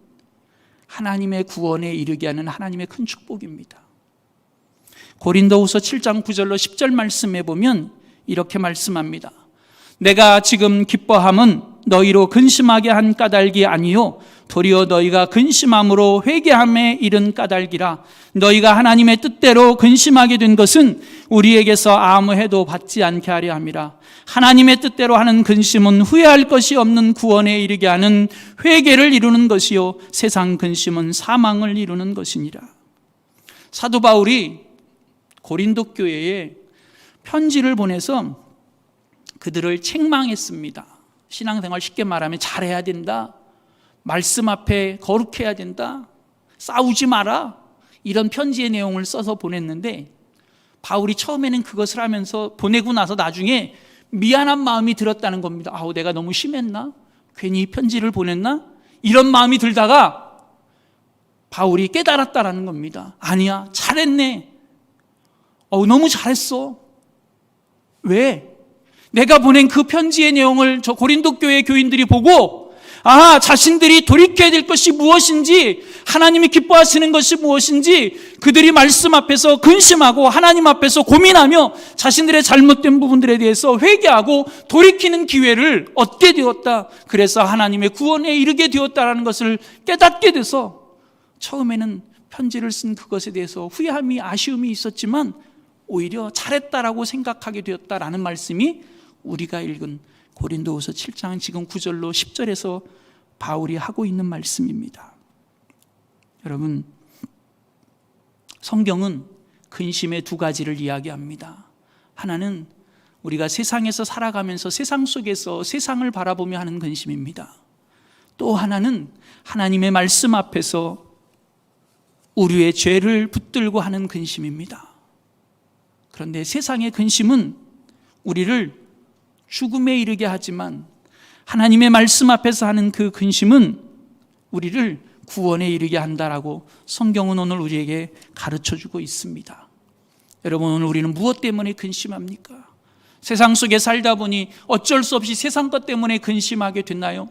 하나님의 구원에 이르게 하는 하나님의 큰 축복입니다. 고린도후서 7장 9절로 10절 말씀에 보면 이렇게 말씀합니다. 내가 지금 기뻐함은 너희로 근심하게 한 까닭이 아니요 도리어 너희가 근심함으로 회개함에 이른 까닭이라. 너희가 하나님의 뜻대로 근심하게 된 것은 우리에게서 아무 해도 받지 않게 하려 함이라. 하나님의 뜻대로 하는 근심은 후회할 것이 없는 구원에 이르게 하는 회개를 이루는 것이요 세상 근심은 사망을 이루는 것이니라. 사도 바울이 고린도 교회에 편지를 보내서 그들을 책망했습니다. 신앙생활 쉽게 말하면 잘해야 된다, 말씀 앞에 거룩해야 된다, 싸우지 마라, 이런 편지의 내용을 써서 보냈는데, 바울이 처음에는 그것을 하면서 보내고 나서 나중에 미안한 마음이 들었다는 겁니다. 아우, 내가 너무 심했나? 괜히 이 편지를 보냈나? 이런 마음이 들다가 바울이 깨달았다라는 겁니다. 아니야, 잘했네. 너무 잘했어. 왜? 내가 보낸 그 편지의 내용을 저 고린도 교회 교인들이 보고, 자신들이 돌이켜야 될 것이 무엇인지, 하나님이 기뻐하시는 것이 무엇인지 그들이 말씀 앞에서 근심하고 하나님 앞에서 고민하며 자신들의 잘못된 부분들에 대해서 회개하고 돌이키는 기회를 얻게 되었다. 그래서 하나님의 구원에 이르게 되었다라는 것을 깨닫게 돼서 처음에는 편지를 쓴 그것에 대해서 후회함이, 아쉬움이 있었지만 오히려 잘했다라고 생각하게 되었다라는 말씀이 우리가 읽은 고린도후서 7장 지금 9절로 10절에서 바울이 하고 있는 말씀입니다. 여러분, 성경은 근심의 두 가지를 이야기합니다. 하나는 우리가 세상에서 살아가면서 세상 속에서 세상을 바라보며 하는 근심입니다. 또 하나는 하나님의 말씀 앞에서 우리의 죄를 붙들고 하는 근심입니다. 그런데 세상의 근심은 우리를 죽음에 이르게 하지만 하나님의 말씀 앞에서 하는 그 근심은 우리를 구원에 이르게 한다라고 성경은 오늘 우리에게 가르쳐주고 있습니다. 여러분, 오늘 우리는 무엇 때문에 근심합니까? 세상 속에 살다 보니 어쩔 수 없이 세상 것 때문에 근심하게 됐나요?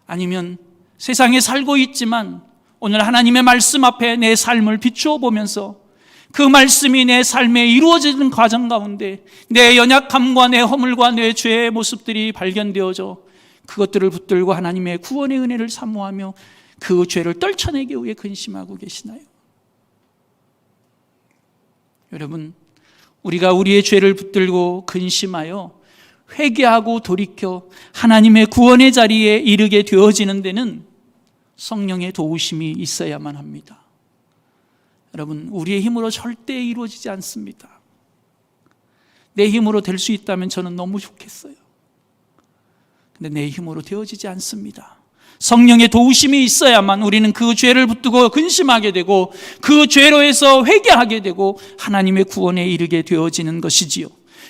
아니면 세상에 살고 있지만 오늘 하나님의 말씀 앞에 내 삶을 비추어 보면서 그 말씀이 내 삶에 이루어지는 과정 가운데 내 연약함과 내 허물과 내 죄의 모습들이 발견되어져 그것들을 붙들고 하나님의 구원의 은혜를 사모하며 그 죄를 떨쳐내기 위해 근심하고 계시나요? 여러분, 우리가 우리의 죄를 붙들고 근심하여 회개하고 돌이켜 하나님의 구원의 자리에 이르게 되어지는 데는 성령의 도우심이 있어야만 합니다. 여러분, 우리의 힘으로 절대 이루어지지 않습니다. 내 힘으로 될 수 있다면 저는 너무 좋겠어요. 근데 내 힘으로 되어지지 않습니다. 성령의 도우심이 있어야만 우리는 그 죄를 붙들고 근심하게 되고 그 죄로 해서 회개하게 되고 하나님의 구원에 이르게 되어지는 것이지요.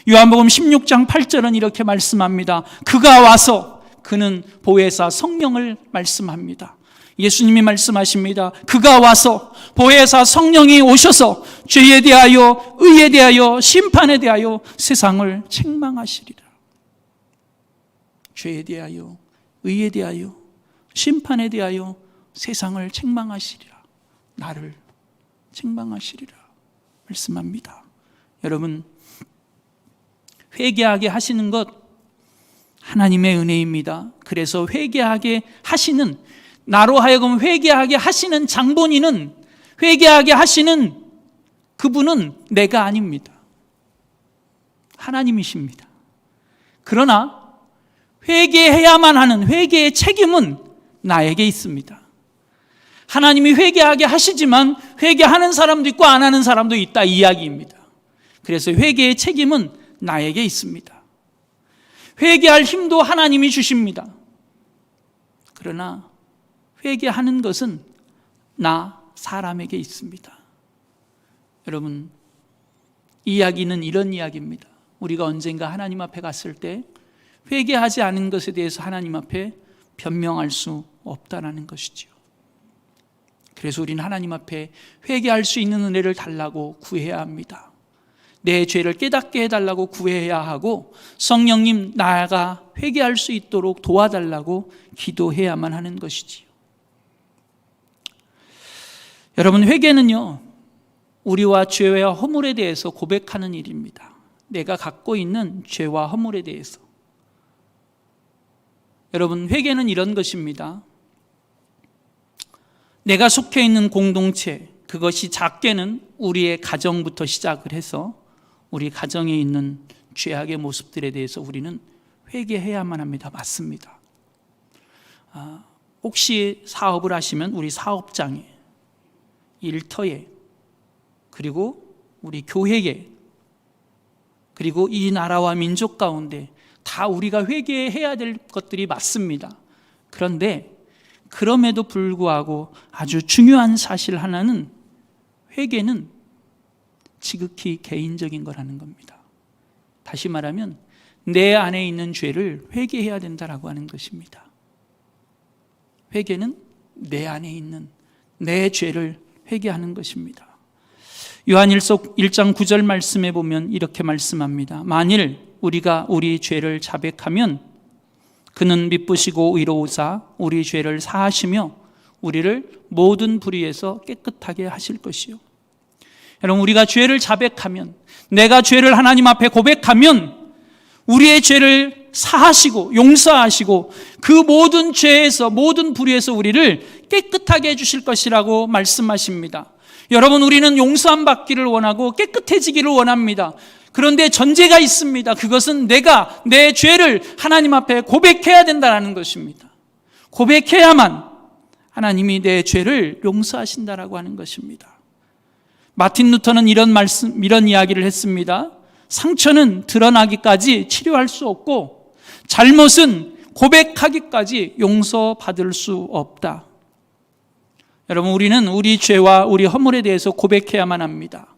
요한복음 16장 8절은 이렇게 말씀합니다. 그가 와서, 그는 보혜사 성령을 말씀합니다. 예수님이 말씀하십니다. 그가 와서, 보혜사 성령이 오셔서 죄에 대하여, 의에 대하여, 심판에 대하여 세상을 책망하시리라. 죄에 대하여, 의에 대하여, 심판에 대하여 세상을 책망하시리라. 나를 책망하시리라 말씀합니다. 여러분, 회개하게 하시는 것 하나님의 은혜입니다. 그래서 회개하게 하시는, 나로 하여금 회개하게 하시는 장본인은, 회개하게 하시는 그분은 내가 아닙니다. 하나님이십니다. 그러나 회개해야만 하는 회개의 책임은 나에게 있습니다. 하나님이 회개하게 하시지만 회개하는 사람도 있고 안 하는 사람도 있다, 이 이야기입니다. 그래서 회개의 책임은 나에게 있습니다. 회개할 힘도 하나님이 주십니다. 그러나 회개하는 것은 나 사람에게 있습니다. 여러분, 이 이야기는 이런 이야기입니다. 우리가 언젠가 하나님 앞에 갔을 때 회개하지 않은 것에 대해서 하나님 앞에 변명할 수 없다라는 것이지요. 그래서 우리는 하나님 앞에 회개할 수 있는 은혜를 달라고 구해야 합니다. 내 죄를 깨닫게 해달라고 구해야 하고 성령님, 나가 회개할 수 있도록 도와달라고 기도해야만 하는 것이지요. 여러분, 회개는요, 우리와 죄와 허물에 대해서 고백하는 일입니다. 내가 갖고 있는 죄와 허물에 대해서. 여러분, 회개는 이런 것입니다. 내가 속해 있는 공동체, 그것이 작게는 우리의 가정부터 시작을 해서 우리 가정에 있는 죄악의 모습들에 대해서 우리는 회개해야만 합니다. 맞습니다. 혹시 사업을 하시면 우리 사업장에, 일터에, 그리고 우리 교회에, 그리고 이 나라와 민족 가운데 다 우리가 회개해야 될 것들이 맞습니다. 그런데 그럼에도 불구하고 아주 중요한 사실 하나는, 회개는 지극히 개인적인 거라는 겁니다. 다시 말하면 내 안에 있는 죄를 회개해야 된다라고 하는 것입니다. 회개는 내 안에 있는 내 죄를 회개하는 것입니다. 요한일서 1장 9절 말씀에 보면 이렇게 말씀합니다. 만일 우리가 우리 죄를 자백하면 그는 미쁘시고 의로우사 우리 죄를 사하시며 우리를 모든 불의에서 깨끗하게 하실 것이요. 여러분, 우리가 죄를 자백하면, 내가 죄를 하나님 앞에 고백하면 우리의 죄를 사하시고 용서하시고 그 모든 죄에서, 모든 불의에서 우리를 깨끗하게 해주실 것이라고 말씀하십니다. 여러분, 우리는 용서함 받기를 원하고 깨끗해지기를 원합니다. 그런데 전제가 있습니다. 그것은 내가 내 죄를 하나님 앞에 고백해야 된다는 것입니다. 고백해야만 하나님이 내 죄를 용서하신다라고 하는 것입니다. 마틴 루터는 이런 이야기를 했습니다. 상처는 드러나기까지 치료할 수 없고 잘못은 고백하기까지 용서받을 수 없다. 여러분, 우리는 우리 죄와 우리 허물에 대해서 고백해야만 합니다.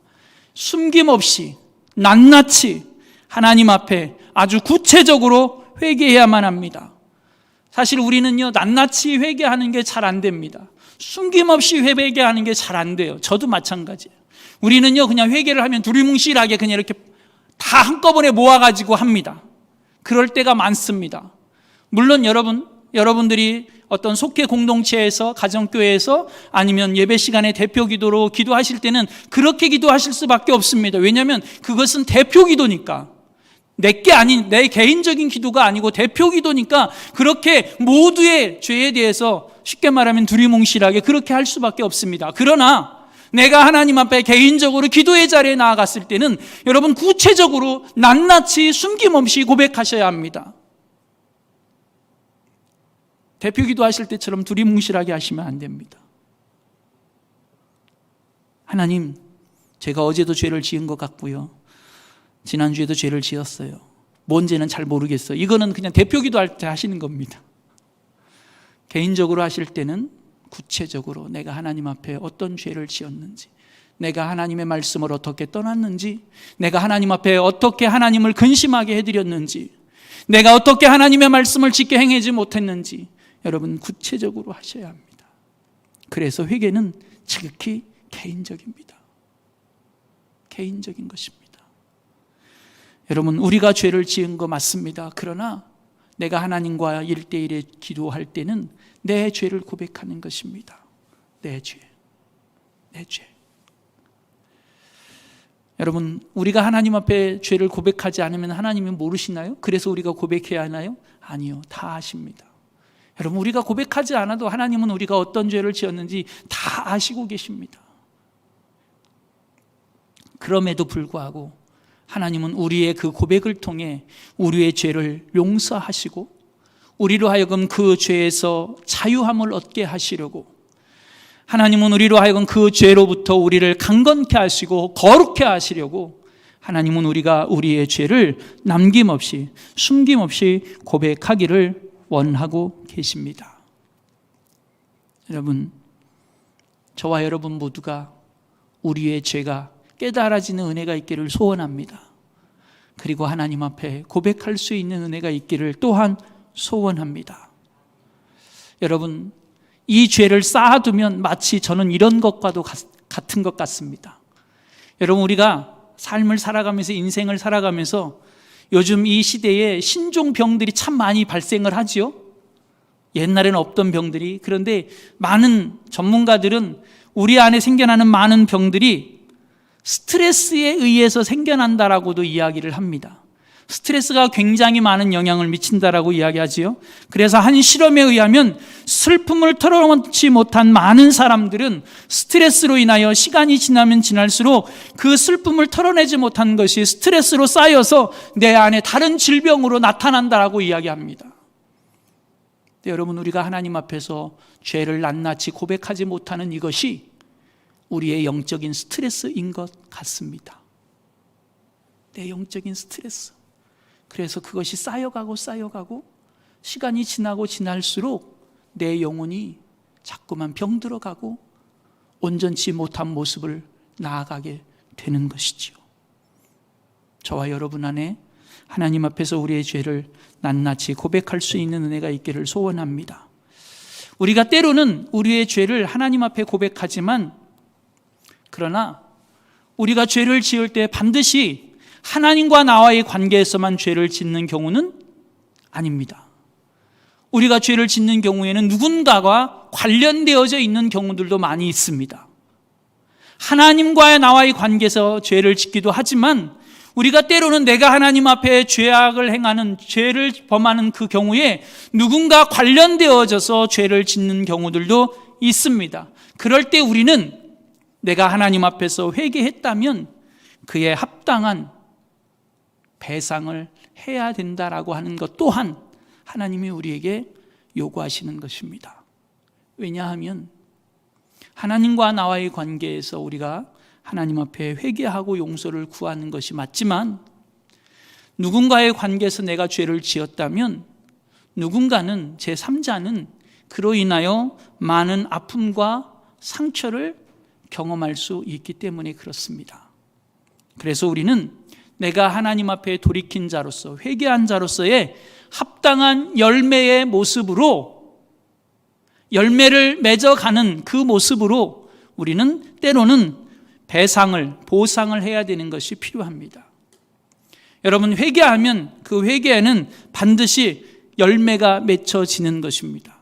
숨김없이 낱낱이 하나님 앞에 아주 구체적으로 회개해야만 합니다. 사실 우리는요, 낱낱이 회개하는 게 잘 안 됩니다. 숨김없이 회개하는 게 잘 안 돼요. 저도 마찬가지예요. 우리는요, 그냥 회개를 하면 두리뭉실하게 그냥 이렇게 다 한꺼번에 모아가지고 합니다. 그럴 때가 많습니다. 물론 여러분들이 어떤 속회 공동체에서, 가정교회에서 아니면 예배 시간에 대표 기도로 기도하실 때는 그렇게 기도하실 수밖에 없습니다. 왜냐하면 그것은 대표 기도니까. 내게 아닌, 내 개인적인 기도가 아니고 대표 기도니까 그렇게 모두의 죄에 대해서 쉽게 말하면 두리뭉실하게 그렇게 할 수밖에 없습니다. 그러나 내가 하나님 앞에 개인적으로 기도의 자리에 나아갔을 때는 여러분, 구체적으로 낱낱이 숨김없이 고백하셔야 합니다. 대표 기도하실 때처럼 두리뭉실하게 하시면 안 됩니다. 하나님, 제가 어제도 죄를 지은 것 같고요, 지난주에도 죄를 지었어요. 뭔 죄는 잘 모르겠어요. 이거는 그냥 대표 기도할 때 하시는 겁니다. 개인적으로 하실 때는 구체적으로 내가 하나님 앞에 어떤 죄를 지었는지, 내가 하나님의 말씀을 어떻게 떠났는지, 내가 하나님 앞에 어떻게 하나님을 근심하게 해드렸는지, 내가 어떻게 하나님의 말씀을 지켜 행하지 못했는지 여러분, 구체적으로 하셔야 합니다. 그래서 회개는 지극히 개인적입니다. 개인적인 것입니다. 여러분, 우리가 죄를 지은 거 맞습니다. 그러나 내가 하나님과 1대1에 기도할 때는 내 죄를 고백하는 것입니다. 내 죄. 여러분, 우리가 하나님 앞에 죄를 고백하지 않으면 하나님이 모르시나요? 그래서 우리가 고백해야 하나요? 아니요, 다 아십니다. 여러분, 우리가 고백하지 않아도 하나님은 우리가 어떤 죄를 지었는지 다 아시고 계십니다. 그럼에도 불구하고 하나님은 우리의 그 고백을 통해 우리의 죄를 용서하시고 우리로 하여금 그 죄에서 자유함을 얻게 하시려고, 하나님은 우리로 하여금 그 죄로부터 우리를 강건케 하시고 거룩케 하시려고 하나님은 우리가 우리의 죄를 남김없이 숨김없이 고백하기를 원하고 계십니다. 여러분, 저와 여러분 모두가 우리의 죄가 깨달아지는 은혜가 있기를 소원합니다. 그리고 하나님 앞에 고백할 수 있는 은혜가 있기를 또한 소원합니다. 여러분, 이 죄를 쌓아두면 마치 저는 이런 것과도 같은 것 같습니다. 여러분, 우리가 삶을 살아가면서, 인생을 살아가면서 요즘 이 시대에 신종병들이 참 많이 발생을 하지요. 옛날에는 없던 병들이. 그런데 많은 전문가들은 우리 안에 생겨나는 많은 병들이 스트레스에 의해서 생겨난다라고도 이야기를 합니다. 스트레스가 굉장히 많은 영향을 미친다라고 이야기하지요. 그래서 한 실험에 의하면 슬픔을 털어놓지 못한 많은 사람들은 스트레스로 인하여 시간이 지나면 지날수록 그 슬픔을 털어내지 못한 것이 스트레스로 쌓여서 내 안에 다른 질병으로 나타난다라고 이야기합니다. 근데 여러분, 우리가 하나님 앞에서 죄를 낱낱이 고백하지 못하는 이것이 우리의 영적인 스트레스인 것 같습니다. 내 영적인 스트레스. 그래서 그것이 쌓여가고 시간이 지나고 지날수록 내 영혼이 자꾸만 병들어가고 온전치 못한 모습을 나아가게 되는 것이지요. 저와 여러분 안에 하나님 앞에서 우리의 죄를 낱낱이 고백할 수 있는 은혜가 있기를 소원합니다. 우리가 때로는 우리의 죄를 하나님 앞에 고백하지만, 그러나 우리가 죄를 지을 때 반드시 하나님과 나와의 관계에서만 죄를 짓는 경우는 아닙니다. 우리가 죄를 짓는 경우에는 누군가와 관련되어져 있는 경우들도 많이 있습니다. 하나님과의 나와의 관계에서 죄를 짓기도 하지만 우리가 때로는 내가 하나님 앞에 죄악을 행하는, 죄를 범하는 그 경우에 누군가 관련되어져서 죄를 짓는 경우들도 있습니다. 그럴 때 우리는 내가 하나님 앞에서 회개했다면 그에 합당한 배상을 해야 된다라고 하는 것 또한 하나님이 우리에게 요구하시는 것입니다. 왜냐하면 하나님과 나와의 관계에서 우리가 하나님 앞에 회개하고 용서를 구하는 것이 맞지만, 누군가의 관계에서 내가 죄를 지었다면 누군가는, 제3자는 그로 인하여 많은 아픔과 상처를 경험할 수 있기 때문에 그렇습니다. 그래서 우리는 내가 하나님 앞에 돌이킨 자로서, 회개한 자로서의 합당한 열매의 모습으로, 열매를 맺어가는 그 모습으로 우리는 때로는 배상을, 보상을 해야 되는 것이 필요합니다. 여러분, 회개하면 그 회개에는 반드시 열매가 맺혀지는 것입니다.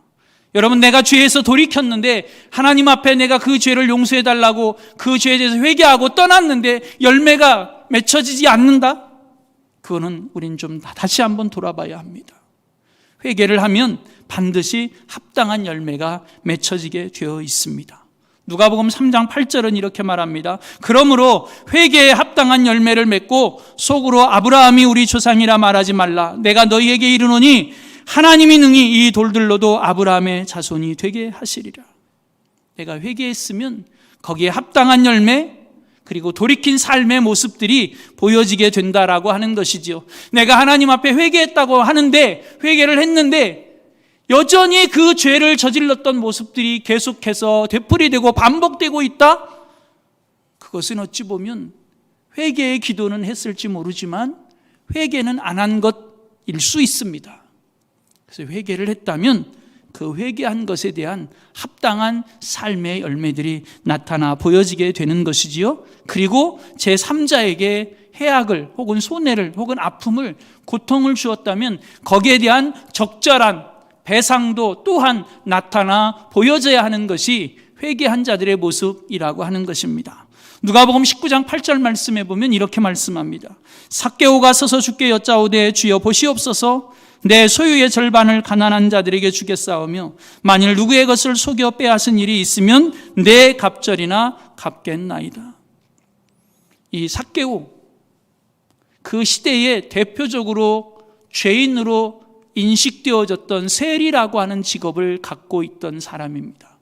여러분, 내가 죄에서 돌이켰는데 하나님 앞에 내가 그 죄를 용서해달라고 그 죄에 대해서 회개하고 떠났는데 열매가 맺혀지지 않는다? 그거는 우린 좀 다시 한번 돌아봐야 합니다. 회개를 하면 반드시 합당한 열매가 맺혀지게 되어 있습니다. 누가복음 3장 8절은 이렇게 말합니다. 그러므로 회개에 합당한 열매를 맺고 속으로 아브라함이 우리 조상이라 말하지 말라. 내가 너희에게 이르노니 하나님이 능히 이 돌들로도 아브라함의 자손이 되게 하시리라. 내가 회개했으면 거기에 합당한 열매, 그리고 돌이킨 삶의 모습들이 보여지게 된다라고 하는 것이지요. 내가 하나님 앞에 회개했다고 하는데, 회개를 했는데 여전히 그 죄를 저질렀던 모습들이 계속해서 되풀이되고 반복되고 있다? 그것은 어찌 보면 회개의 기도는 했을지 모르지만 회개는 안 한 것일 수 있습니다. 그래서 회개를 했다면 그 회개한 것에 대한 합당한 삶의 열매들이 나타나 보여지게 되는 것이지요. 그리고 제3자에게 해악을 혹은 손해를 혹은 아픔을, 고통을 주었다면 거기에 대한 적절한 배상도 또한 나타나 보여져야 하는 것이 회개한 자들의 모습이라고 하는 것입니다. 누가복음 19장 8절 말씀에 보면 이렇게 말씀합니다. 삭개오가 서서 주께 여짜오되 주여 보시옵소서, 내 소유의 절반을 가난한 자들에게 주겠사오며 만일 누구의 것을 속여 빼앗은 일이 있으면 내 갑절이나 갚겠나이다. 이 삭개오, 그 시대에 대표적으로 죄인으로 인식되어졌던 세리라고 하는 직업을 갖고 있던 사람입니다.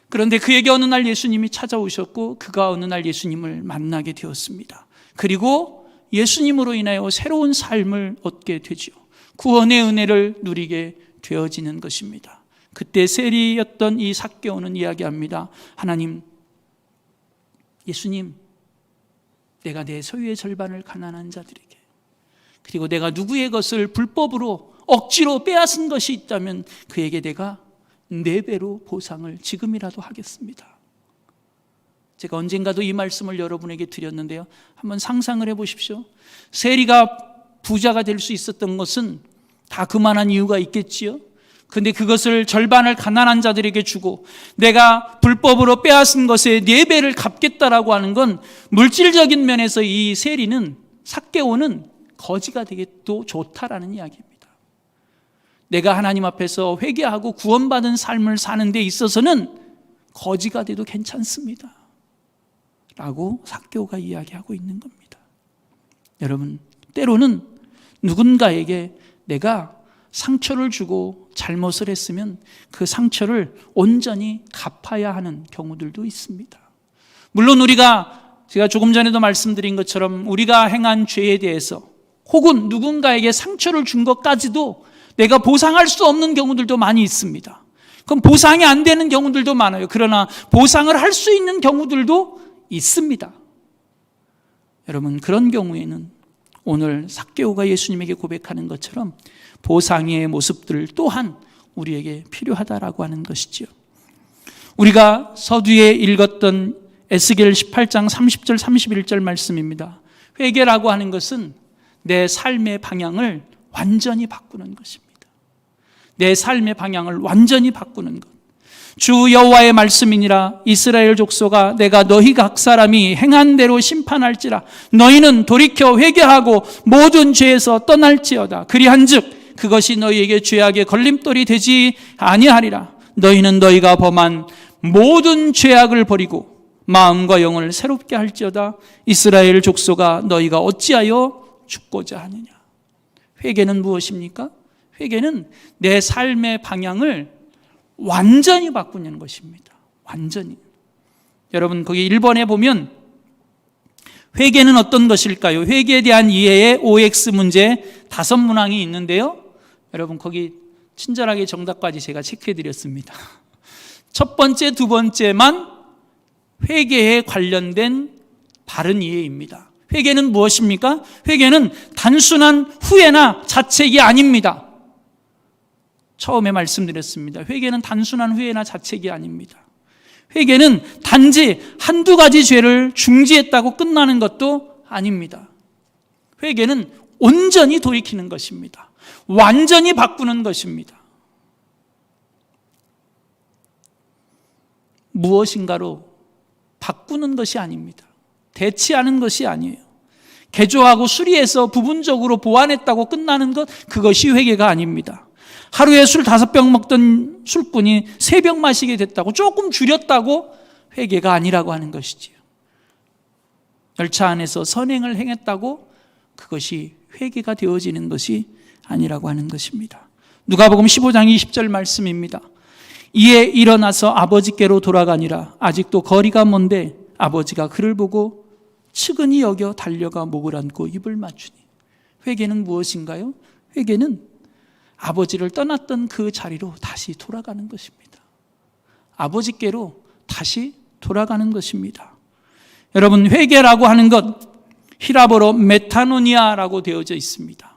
그런데 그에게 어느 날 예수님이 찾아오셨고 그가 어느 날 예수님을 만나게 되었습니다. 그리고 예수님으로 인하여 새로운 삶을 얻게 되죠. 구원의 은혜를 누리게 되어지는 것입니다. 그때 세리였던 이 삭개오는 이야기합니다. 하나님, 예수님, 내가 내 소유의 절반을 가난한 자들에게, 그리고 내가 누구의 것을 불법으로 억지로 빼앗은 것이 있다면 그에게 내가 4배로 보상을 지금이라도 하겠습니다. 제가 언젠가도 이 말씀을 여러분에게 드렸는데요, 한번 상상을 해보십시오. 세리가 부자가 될 수 있었던 것은 다 그만한 이유가 있겠지요. 근데 그것을 절반을 가난한 자들에게 주고 내가 불법으로 빼앗은 것의 4배를 갚겠다라고 하는 건 물질적인 면에서 이 세리는, 삭개오는 거지가 되기도 좋다라는 이야기입니다. 내가 하나님 앞에서 회개하고 구원받은 삶을 사는 데 있어서는 거지가 돼도 괜찮습니다 라고 삭개오가 이야기하고 있는 겁니다. 여러분, 때로는 누군가에게 내가 상처를 주고 잘못을 했으면 그 상처를 온전히 갚아야 하는 경우들도 있습니다. 물론 제가 조금 전에도 말씀드린 것처럼 우리가 행한 죄에 대해서 혹은 누군가에게 상처를 준 것까지도 내가 보상할 수 없는 경우들도 많이 있습니다. 그럼 보상이 안 되는 경우들도 많아요. 그러나 보상을 할 수 있는 경우들도 있습니다. 여러분, 그런 경우에는 오늘 삭개오가 예수님에게 고백하는 것처럼 보상의 모습들 또한 우리에게 필요하다라고 하는 것이죠. 우리가 서두에 읽었던 에스겔 18장 30절 31절 말씀입니다. 회개라고 하는 것은 내 삶의 방향을 완전히 바꾸는 것입니다. 내 삶의 방향을 완전히 바꾸는 것. 주 여호와의 말씀이니라. 이스라엘 족속아, 내가 너희 각 사람이 행한 대로 심판할지라. 너희는 돌이켜 회개하고 모든 죄에서 떠날지어다. 그리한즉 그것이 너희에게 죄악의 걸림돌이 되지 아니하리라. 너희는 너희가 범한 모든 죄악을 버리고 마음과 영을 새롭게 할지어다. 이스라엘 족속아, 너희가 어찌하여 죽고자 하느냐. 회개는 무엇입니까? 회개는 내 삶의 방향을 완전히 바꾸는 것입니다. 완전히. 여러분, 거기 1번에 보면 회개는 어떤 것일까요? 회개에 대한 이해의 OX 문제 5문항이 있는데요. 여러분, 거기 친절하게 정답까지 제가 체크해 드렸습니다. 첫 번째, 두 번째만 회개에 관련된 바른 이해입니다. 회개는 무엇입니까? 회개는 단순한 후회나 자책이 아닙니다. 처음에 말씀드렸습니다. 회개는 단순한 후회나 자책이 아닙니다. 회개는 단지 한두 가지 죄를 중지했다고 끝나는 것도 아닙니다. 회개는 온전히 돌이키는 것입니다. 완전히 바꾸는 것입니다. 무엇인가로 바꾸는 것이 아닙니다. 대치하는 것이 아니에요. 개조하고 수리해서 부분적으로 보완했다고 끝나는 것, 그것이 회개가 아닙니다. 하루에 술 5병 먹던 술꾼이 3병 마시게 됐다고, 조금 줄였다고 회개가 아니라고 하는 것이지요. 열차 안에서 선행을 행했다고 그것이 회개가 되어지는 것이 아니라고 하는 것입니다. 누가복음 15장 20절 말씀입니다. 이에 일어나서 아버지께로 돌아가니라. 아직도 거리가 먼데 아버지가 그를 보고 측은히 여겨 달려가 목을 안고 입을 맞추니. 회개는 무엇인가요? 회개는 아버지를 떠났던 그 자리로 다시 돌아가는 것입니다. 아버지께로 다시 돌아가는 것입니다. 여러분, 회개라고 하는 것, 히라보로 메타노니아라고 되어져 있습니다.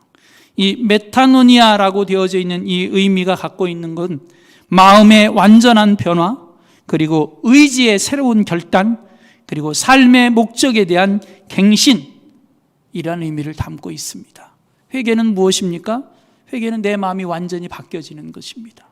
이 메타노니아라고 되어져 있는 이 의미가 갖고 있는 건 마음의 완전한 변화, 그리고 의지의 새로운 결단, 그리고 삶의 목적에 대한 갱신이라는 의미를 담고 있습니다. 회개는 무엇입니까? 회개는 내 마음이 완전히 바뀌어지는 것입니다.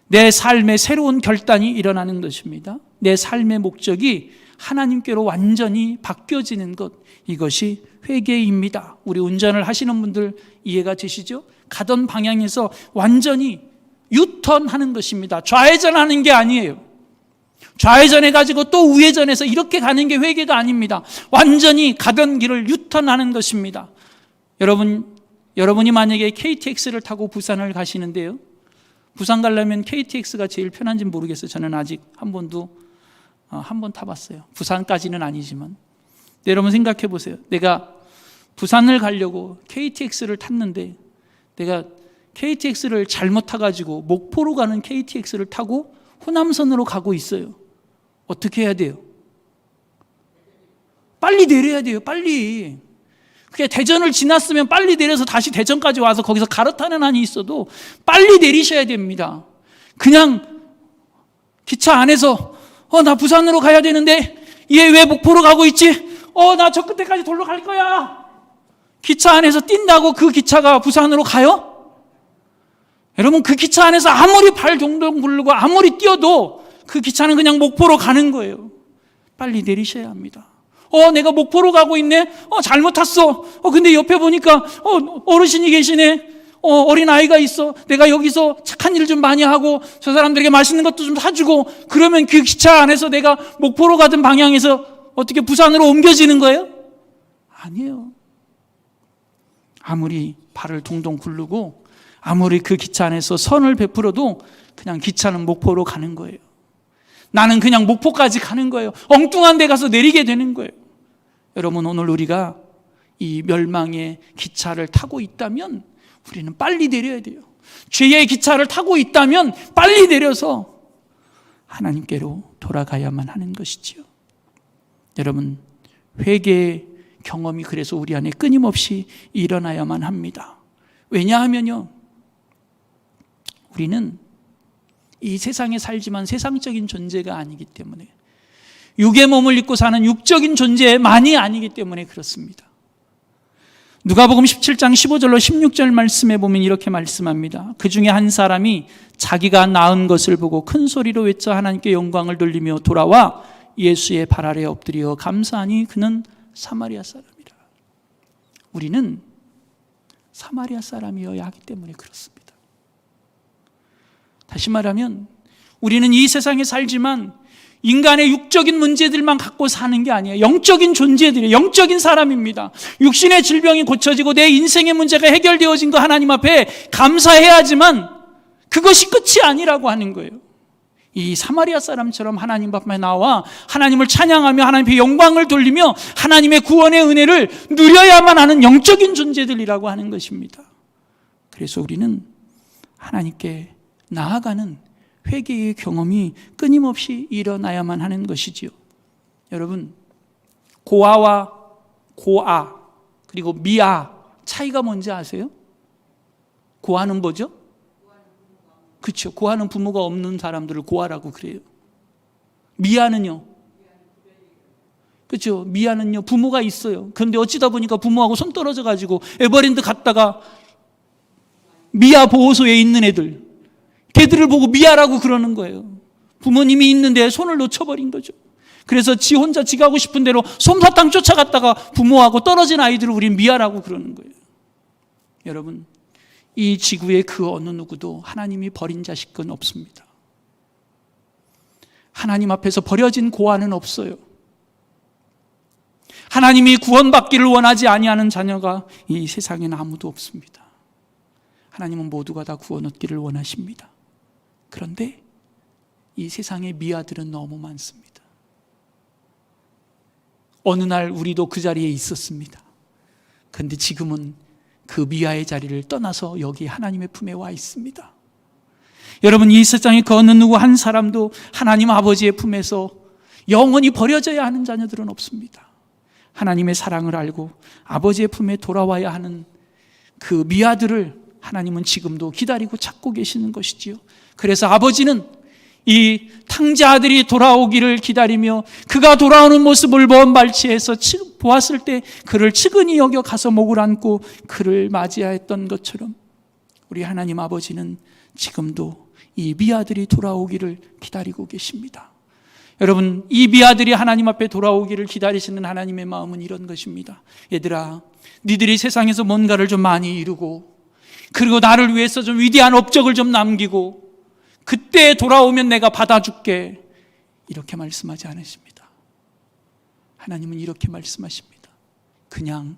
내 삶의 새로운 결단이 일어나는 것입니다. 내 삶의 목적이 하나님께로 완전히 바뀌어지는 것, 이것이 회개입니다. 우리 운전을 하시는 분들 이해가 되시죠? 가던 방향에서 완전히 유턴하는 것입니다. 좌회전하는 게 아니에요. 좌회전해가지고 또 우회전해서 이렇게 가는 게 회개가 아닙니다. 완전히 가던 길을 유턴하는 것입니다. 여러분이 만약에 KTX를 타고 부산을 가시는데요, 부산 가려면 KTX가 제일 편한지는 모르겠어요. 저는 아직 한 번도 한 번 타봤어요. 부산까지는 아니지만. 여러분 생각해 보세요. 내가 부산을 가려고 KTX를 탔는데 내가 KTX를 잘못 타가지고 목포로 가는 KTX를 타고 호남선으로 가고 있어요. 어떻게 해야 돼요? 빨리 내려야 돼요. 빨리. 그게 대전을 지났으면 빨리 내려서 다시 대전까지 와서 거기서 갈아타는 한이 있어도 빨리 내리셔야 됩니다. 그냥 기차 안에서 나 부산으로 가야 되는데 얘 왜 목포로 가고 있지? 나 저 끝에까지 돌로 갈 거야. 기차 안에서 뛴다고 그 기차가 부산으로 가요? 여러분, 그 기차 안에서 아무리 발 동동 굴르고 아무리 뛰어도 그 기차는 그냥 목포로 가는 거예요. 빨리 내리셔야 합니다. 내가 목포로 가고 있네? 잘못 탔어. 근데 옆에 보니까, 어르신이 계시네. 어린 아이가 있어. 내가 여기서 착한 일 좀 많이 하고, 저 사람들에게 맛있는 것도 좀 사주고, 그러면 그 기차 안에서 내가 목포로 가던 방향에서 어떻게 부산으로 옮겨지는 거예요? 아니에요. 아무리 발을 동동 굴르고, 아무리 그 기차 안에서 선을 베풀어도 그냥 기차는 목포로 가는 거예요. 나는 그냥 목포까지 가는 거예요. 엉뚱한 데 가서 내리게 되는 거예요. 여러분, 오늘 우리가 이 멸망의 기차를 타고 있다면 우리는 빨리 내려야 돼요. 죄의 기차를 타고 있다면 빨리 내려서 하나님께로 돌아가야만 하는 것이지요. 여러분, 회개의 경험이 그래서 우리 안에 끊임없이 일어나야만 합니다. 왜냐하면요, 우리는 이 세상에 살지만 세상적인 존재가 아니기 때문에, 육의 몸을 입고 사는 육적인 존재만이 아니기 때문에 그렇습니다. 누가복음 17장 15절로 16절 말씀에 보면 이렇게 말씀합니다. 그 중에 한 사람이 자기가 낳은 것을 보고 큰 소리로 외쳐 하나님께 영광을 돌리며 돌아와 예수의 발 아래 엎드려 감사하니 그는 사마리아 사람이라. 우리는 사마리아 사람이어야 하기 때문에 그렇습니다. 다시 말하면 우리는 이 세상에 살지만 인간의 육적인 문제들만 갖고 사는 게 아니에요. 영적인 존재들이에요. 영적인 사람입니다. 육신의 질병이 고쳐지고 내 인생의 문제가 해결되어진 거 하나님 앞에 감사해야지만 그것이 끝이 아니라고 하는 거예요. 이 사마리아 사람처럼 하나님 앞에 나와 하나님을 찬양하며 하나님께 영광을 돌리며 하나님의 구원의 은혜를 누려야만 하는 영적인 존재들이라고 하는 것입니다. 그래서 우리는 하나님께 나아가는 회개의 경험이 끊임없이 일어나야만 하는 것이지요. 여러분, 고아와 고아 그리고 미아 차이가 뭔지 아세요? 고아는 뭐죠? 그렇죠. 고아는 부모가 없는 사람들을 고아라고 그래요. 미아는요? 그렇죠. 미아는요 부모가 있어요. 그런데 어찌다 보니까 부모하고 손 떨어져 가지고 에버랜드 갔다가 미아 보호소에 있는 애들, 걔들을 보고 미아라고 그러는 거예요. 부모님이 있는데 손을 놓쳐버린 거죠. 그래서 지 혼자 지 가고 싶은 대로 솜사탕 쫓아갔다가 부모하고 떨어진 아이들을 우린 미아라고 그러는 거예요. 여러분, 이 지구의 그 어느 누구도 하나님이 버린 자식은 없습니다. 하나님 앞에서 버려진 고아는 없어요. 하나님이 구원받기를 원하지 아니하는 자녀가 이 세상에는 아무도 없습니다. 하나님은 모두가 다 구원 얻기를 원하십니다. 그런데 이 세상의 미아들은 너무 많습니다. 어느 날 우리도 그 자리에 있었습니다. 그런데 지금은 그 미아의 자리를 떠나서 여기 하나님의 품에 와 있습니다. 여러분, 이 세상에 그 어느 누구 한 사람도 하나님 아버지의 품에서 영원히 버려져야 하는 자녀들은 없습니다. 하나님의 사랑을 알고 아버지의 품에 돌아와야 하는 그 미아들을 하나님은 지금도 기다리고 찾고 계시는 것이지요. 그래서 아버지는 이 탕자 아들이 돌아오기를 기다리며 그가 돌아오는 모습을 먼 발치에서 보았을 때 그를 측은히 여겨 가서 목을 안고 그를 맞이하였던 것처럼 우리 하나님 아버지는 지금도 이 미아들이 돌아오기를 기다리고 계십니다. 여러분, 이 미아들이 하나님 앞에 돌아오기를 기다리시는 하나님의 마음은 이런 것입니다. 얘들아, 니들이 세상에서 뭔가를 좀 많이 이루고 그리고 나를 위해서 좀 위대한 업적을 좀 남기고 그때 돌아오면 내가 받아줄게, 이렇게 말씀하지 않으십니다. 하나님은 이렇게 말씀하십니다. 그냥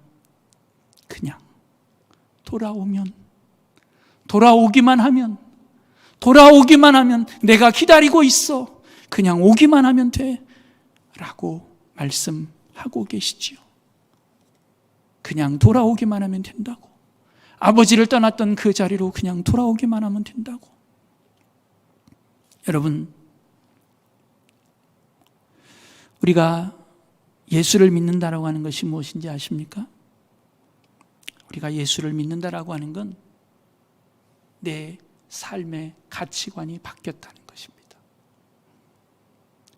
돌아오기만 하면 내가 기다리고 있어. 그냥 오기만 하면 돼 라고 말씀하고 계시지요. 그냥 돌아오기만 하면 된다고. 아버지를 떠났던 그 자리로 그냥 돌아오기만 하면 된다고. 여러분, 우리가 예수를 믿는다라고 하는 것이 무엇인지 아십니까? 우리가 예수를 믿는다라고 하는 건 내 삶의 가치관이 바뀌었다는 것입니다.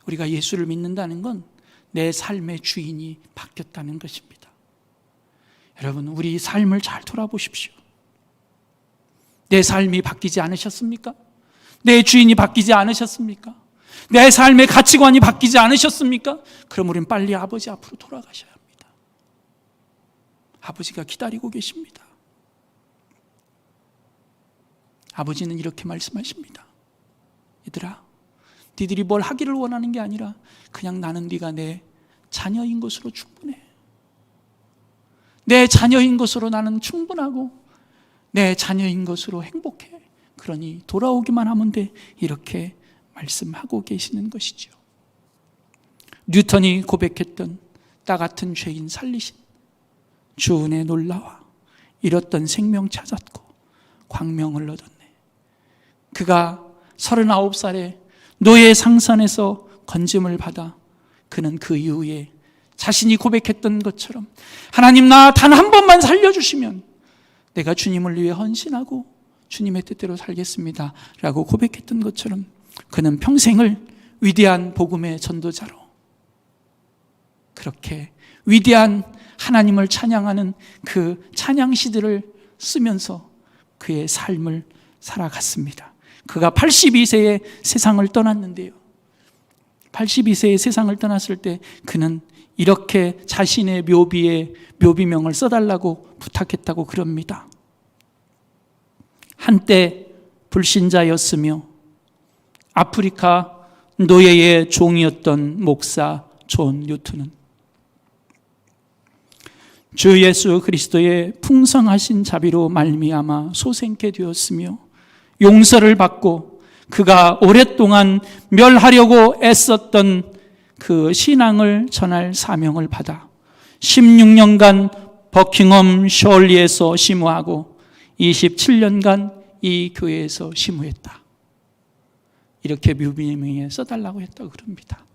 우리가 예수를 믿는다는 건 내 삶의 주인이 바뀌었다는 것입니다. 여러분, 우리 삶을 잘 돌아보십시오. 내 삶이 바뀌지 않으셨습니까? 내 주인이 바뀌지 않으셨습니까? 내 삶의 가치관이 바뀌지 않으셨습니까? 그럼 우리는 빨리 아버지 앞으로 돌아가셔야 합니다. 아버지가 기다리고 계십니다. 아버지는 이렇게 말씀하십니다. 얘들아, 니들이 뭘 하기를 원하는 게 아니라 그냥 나는 네가 내 자녀인 것으로 충분해. 내 자녀인 것으로 나는 충분하고 내 자녀인 것으로 행복해. 그러니 돌아오기만 하면 돼. 이렇게 말씀하고 계시는 것이죠. 뉴턴이 고백했던 나 같은 죄인 살리신 주 은혜 놀라와 잃었던 생명 찾았고 광명을 얻었네. 그가 39살에 노예 상산에서 건짐을 받아 그는 그 이후에 자신이 고백했던 것처럼 하나님, 나 단 한 번만 살려주시면 내가 주님을 위해 헌신하고 주님의 뜻대로 살겠습니다 라고 고백했던 것처럼 그는 평생을 위대한 복음의 전도자로 그렇게 위대한 하나님을 찬양하는 그 찬양 시들을 쓰면서 그의 삶을 살아갔습니다. 그가 82세에 세상을 떠났는데요, 82세에 세상을 떠났을 때 그는 이렇게 자신의 묘비에 묘비명을 써달라고 부탁했다고 그럽니다. 한때 불신자였으며 아프리카 노예의 종이었던 목사 존 뉴턴은 주 예수 그리스도의 풍성하신 자비로 말미암아 소생케 되었으며 용서를 받고 그가 오랫동안 멸하려고 애썼던 그 신앙을 전할 사명을 받아 16년간 버킹엄 셜리에서 심우하고 27년간 이 교회에서 심우했다. 이렇게 묘비명에 써달라고 했다고 그럽니다.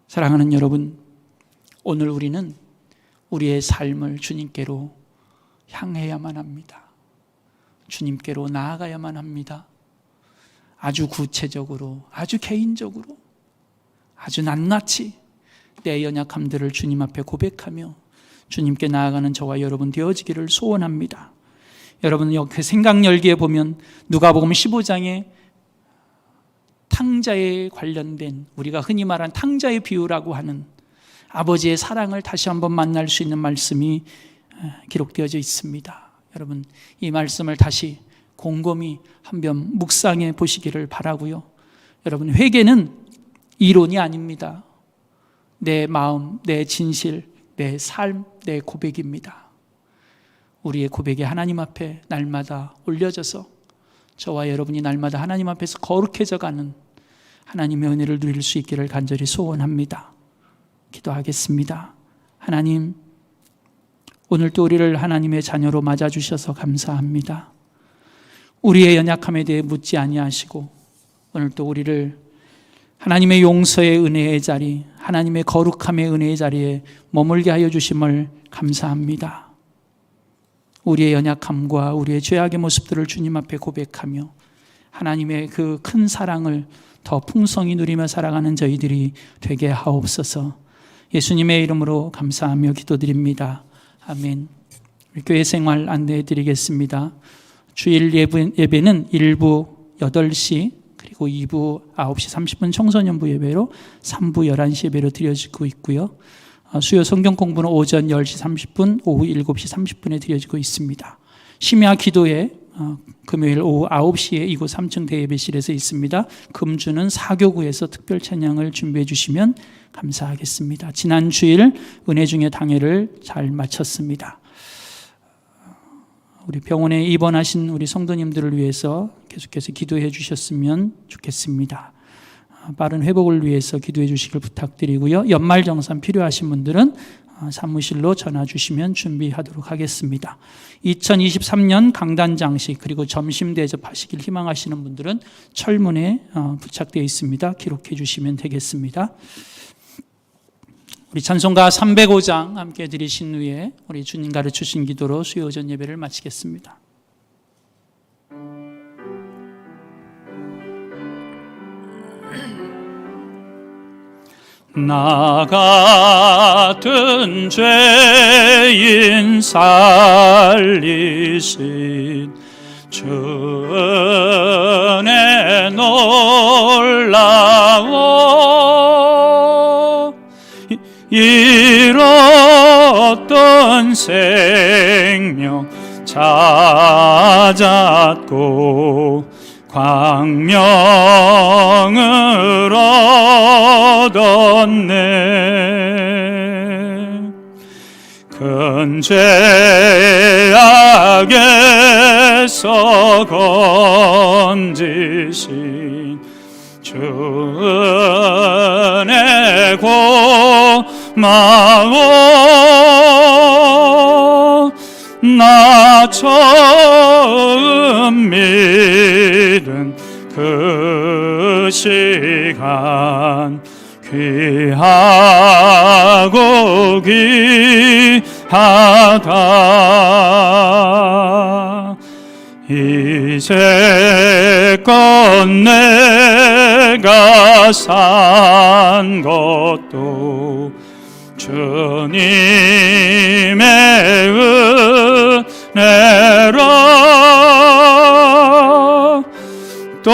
사랑하는 여러분, 오늘 우리는 우리의 삶을 주님께로 향해야만 합니다. 주님께로 나아가야만 합니다. 아주 구체적으로, 아주 개인적으로, 아주 낱낱이 내 연약함들을 주님 앞에 고백하며 주님께 나아가는 저와 여러분 되어지기를 소원합니다. 여러분, 그 생각열기에 보면 누가복음 15장에 탕자에 관련된, 우리가 흔히 말하는 탕자의 비유라고 하는 아버지의 사랑을 다시 한번 만날 수 있는 말씀이 기록되어져 있습니다. 여러분, 이 말씀을 다시 곰곰이 한번 묵상해 보시기를 바라고요. 여러분, 회개는 이론이 아닙니다. 내 마음, 내 진실, 내 삶, 내 고백입니다. 우리의 고백이 하나님 앞에 날마다 올려져서 저와 여러분이 날마다 하나님 앞에서 거룩해져 가는 하나님의 은혜를 누릴 수 있기를 간절히 소원합니다. 기도하겠습니다. 하나님, 오늘도 우리를 하나님의 자녀로 맞아주셔서 감사합니다. 우리의 연약함에 대해 묻지 아니하시고 오늘도 우리를 하나님의 용서의 은혜의 자리, 하나님의 거룩함의 은혜의 자리에 머물게 하여 주심을 감사합니다. 우리의 연약함과 우리의 죄악의 모습들을 주님 앞에 고백하며 하나님의 그 큰 사랑을 더 풍성히 누리며 살아가는 저희들이 되게 하옵소서. 예수님의 이름으로 감사하며 기도드립니다. 아멘. 교회 생활 안내해 드리겠습니다. 주일 예배는 1부 8시 그리고 2부 9시 30분 청소년부 예배로 3부 11시 예배로 드려지고 있고요. 수요 성경 공부는 오전 10시 30분, 오후 7시 30분에 드려지고 있습니다. 심야 기도회 금요일 오후 9시에 이곳 3층 대예배실에서 있습니다. 금주는 사교구에서 특별 찬양을 준비해 주시면 감사하겠습니다. 지난 주일 은혜 중에 당회를 잘 마쳤습니다. 우리 병원에 입원하신 우리 성도님들을 위해서 계속해서 기도해 주셨으면 좋겠습니다. 빠른 회복을 위해서 기도해 주시길 부탁드리고요. 연말정산 필요하신 분들은 사무실로 전화 주시면 준비하도록 하겠습니다. 2023년 강단장식 그리고 점심 대접하시길 희망하시는 분들은 철문에 부착되어 있습니다. 기록해 주시면 되겠습니다. 우리 찬송가 305장 함께 드리신 후에 우리 주님 가르치신 기도로 수요 오전 예배를 마치겠습니다. 나 같은 죄인 살리신 주 은혜 놀라워 잃었던 생명 찾았고 광명을 얻었네. 큰 죄악에서 건지신 주 은혜 고마워. 나 처음 믿은 그 시간 귀하고 귀하다. 이제껏 내가 산 것도 주님의 은혜로 또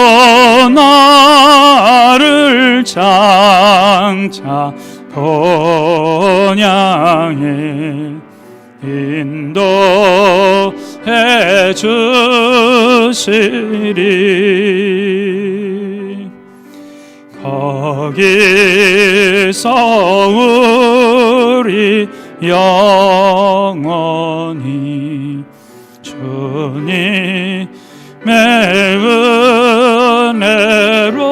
나를 장차 본향에 인도해 주시리. 거기서 우리 영원히 주님의 은혜로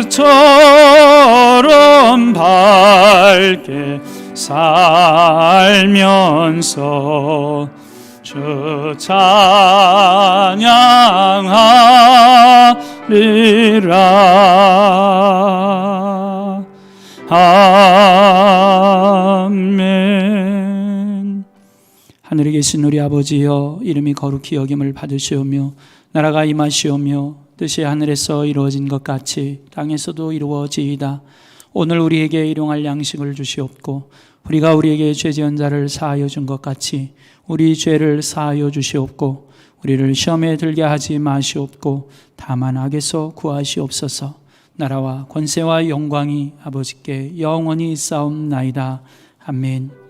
해처럼 밝게 살면서 주 찬양하리라. 아멘. 하늘에 계신 우리 아버지여, 이름이 거룩히 여김을 받으시오며 나라가 임하시오며 뜻이 하늘에서 이루어진 것 같이 땅에서도 이루어지이다. 오늘 우리에게 일용할 양식을 주시옵고 우리가 우리에게 죄 지은 자를 사하여 준 것 같이 우리 죄를 사하여 주시옵고 우리를 시험에 들게 하지 마시옵고 다만 악에서 구하시옵소서. 나라와 권세와 영광이 아버지께 영원히 있사옵나이다. 아멘.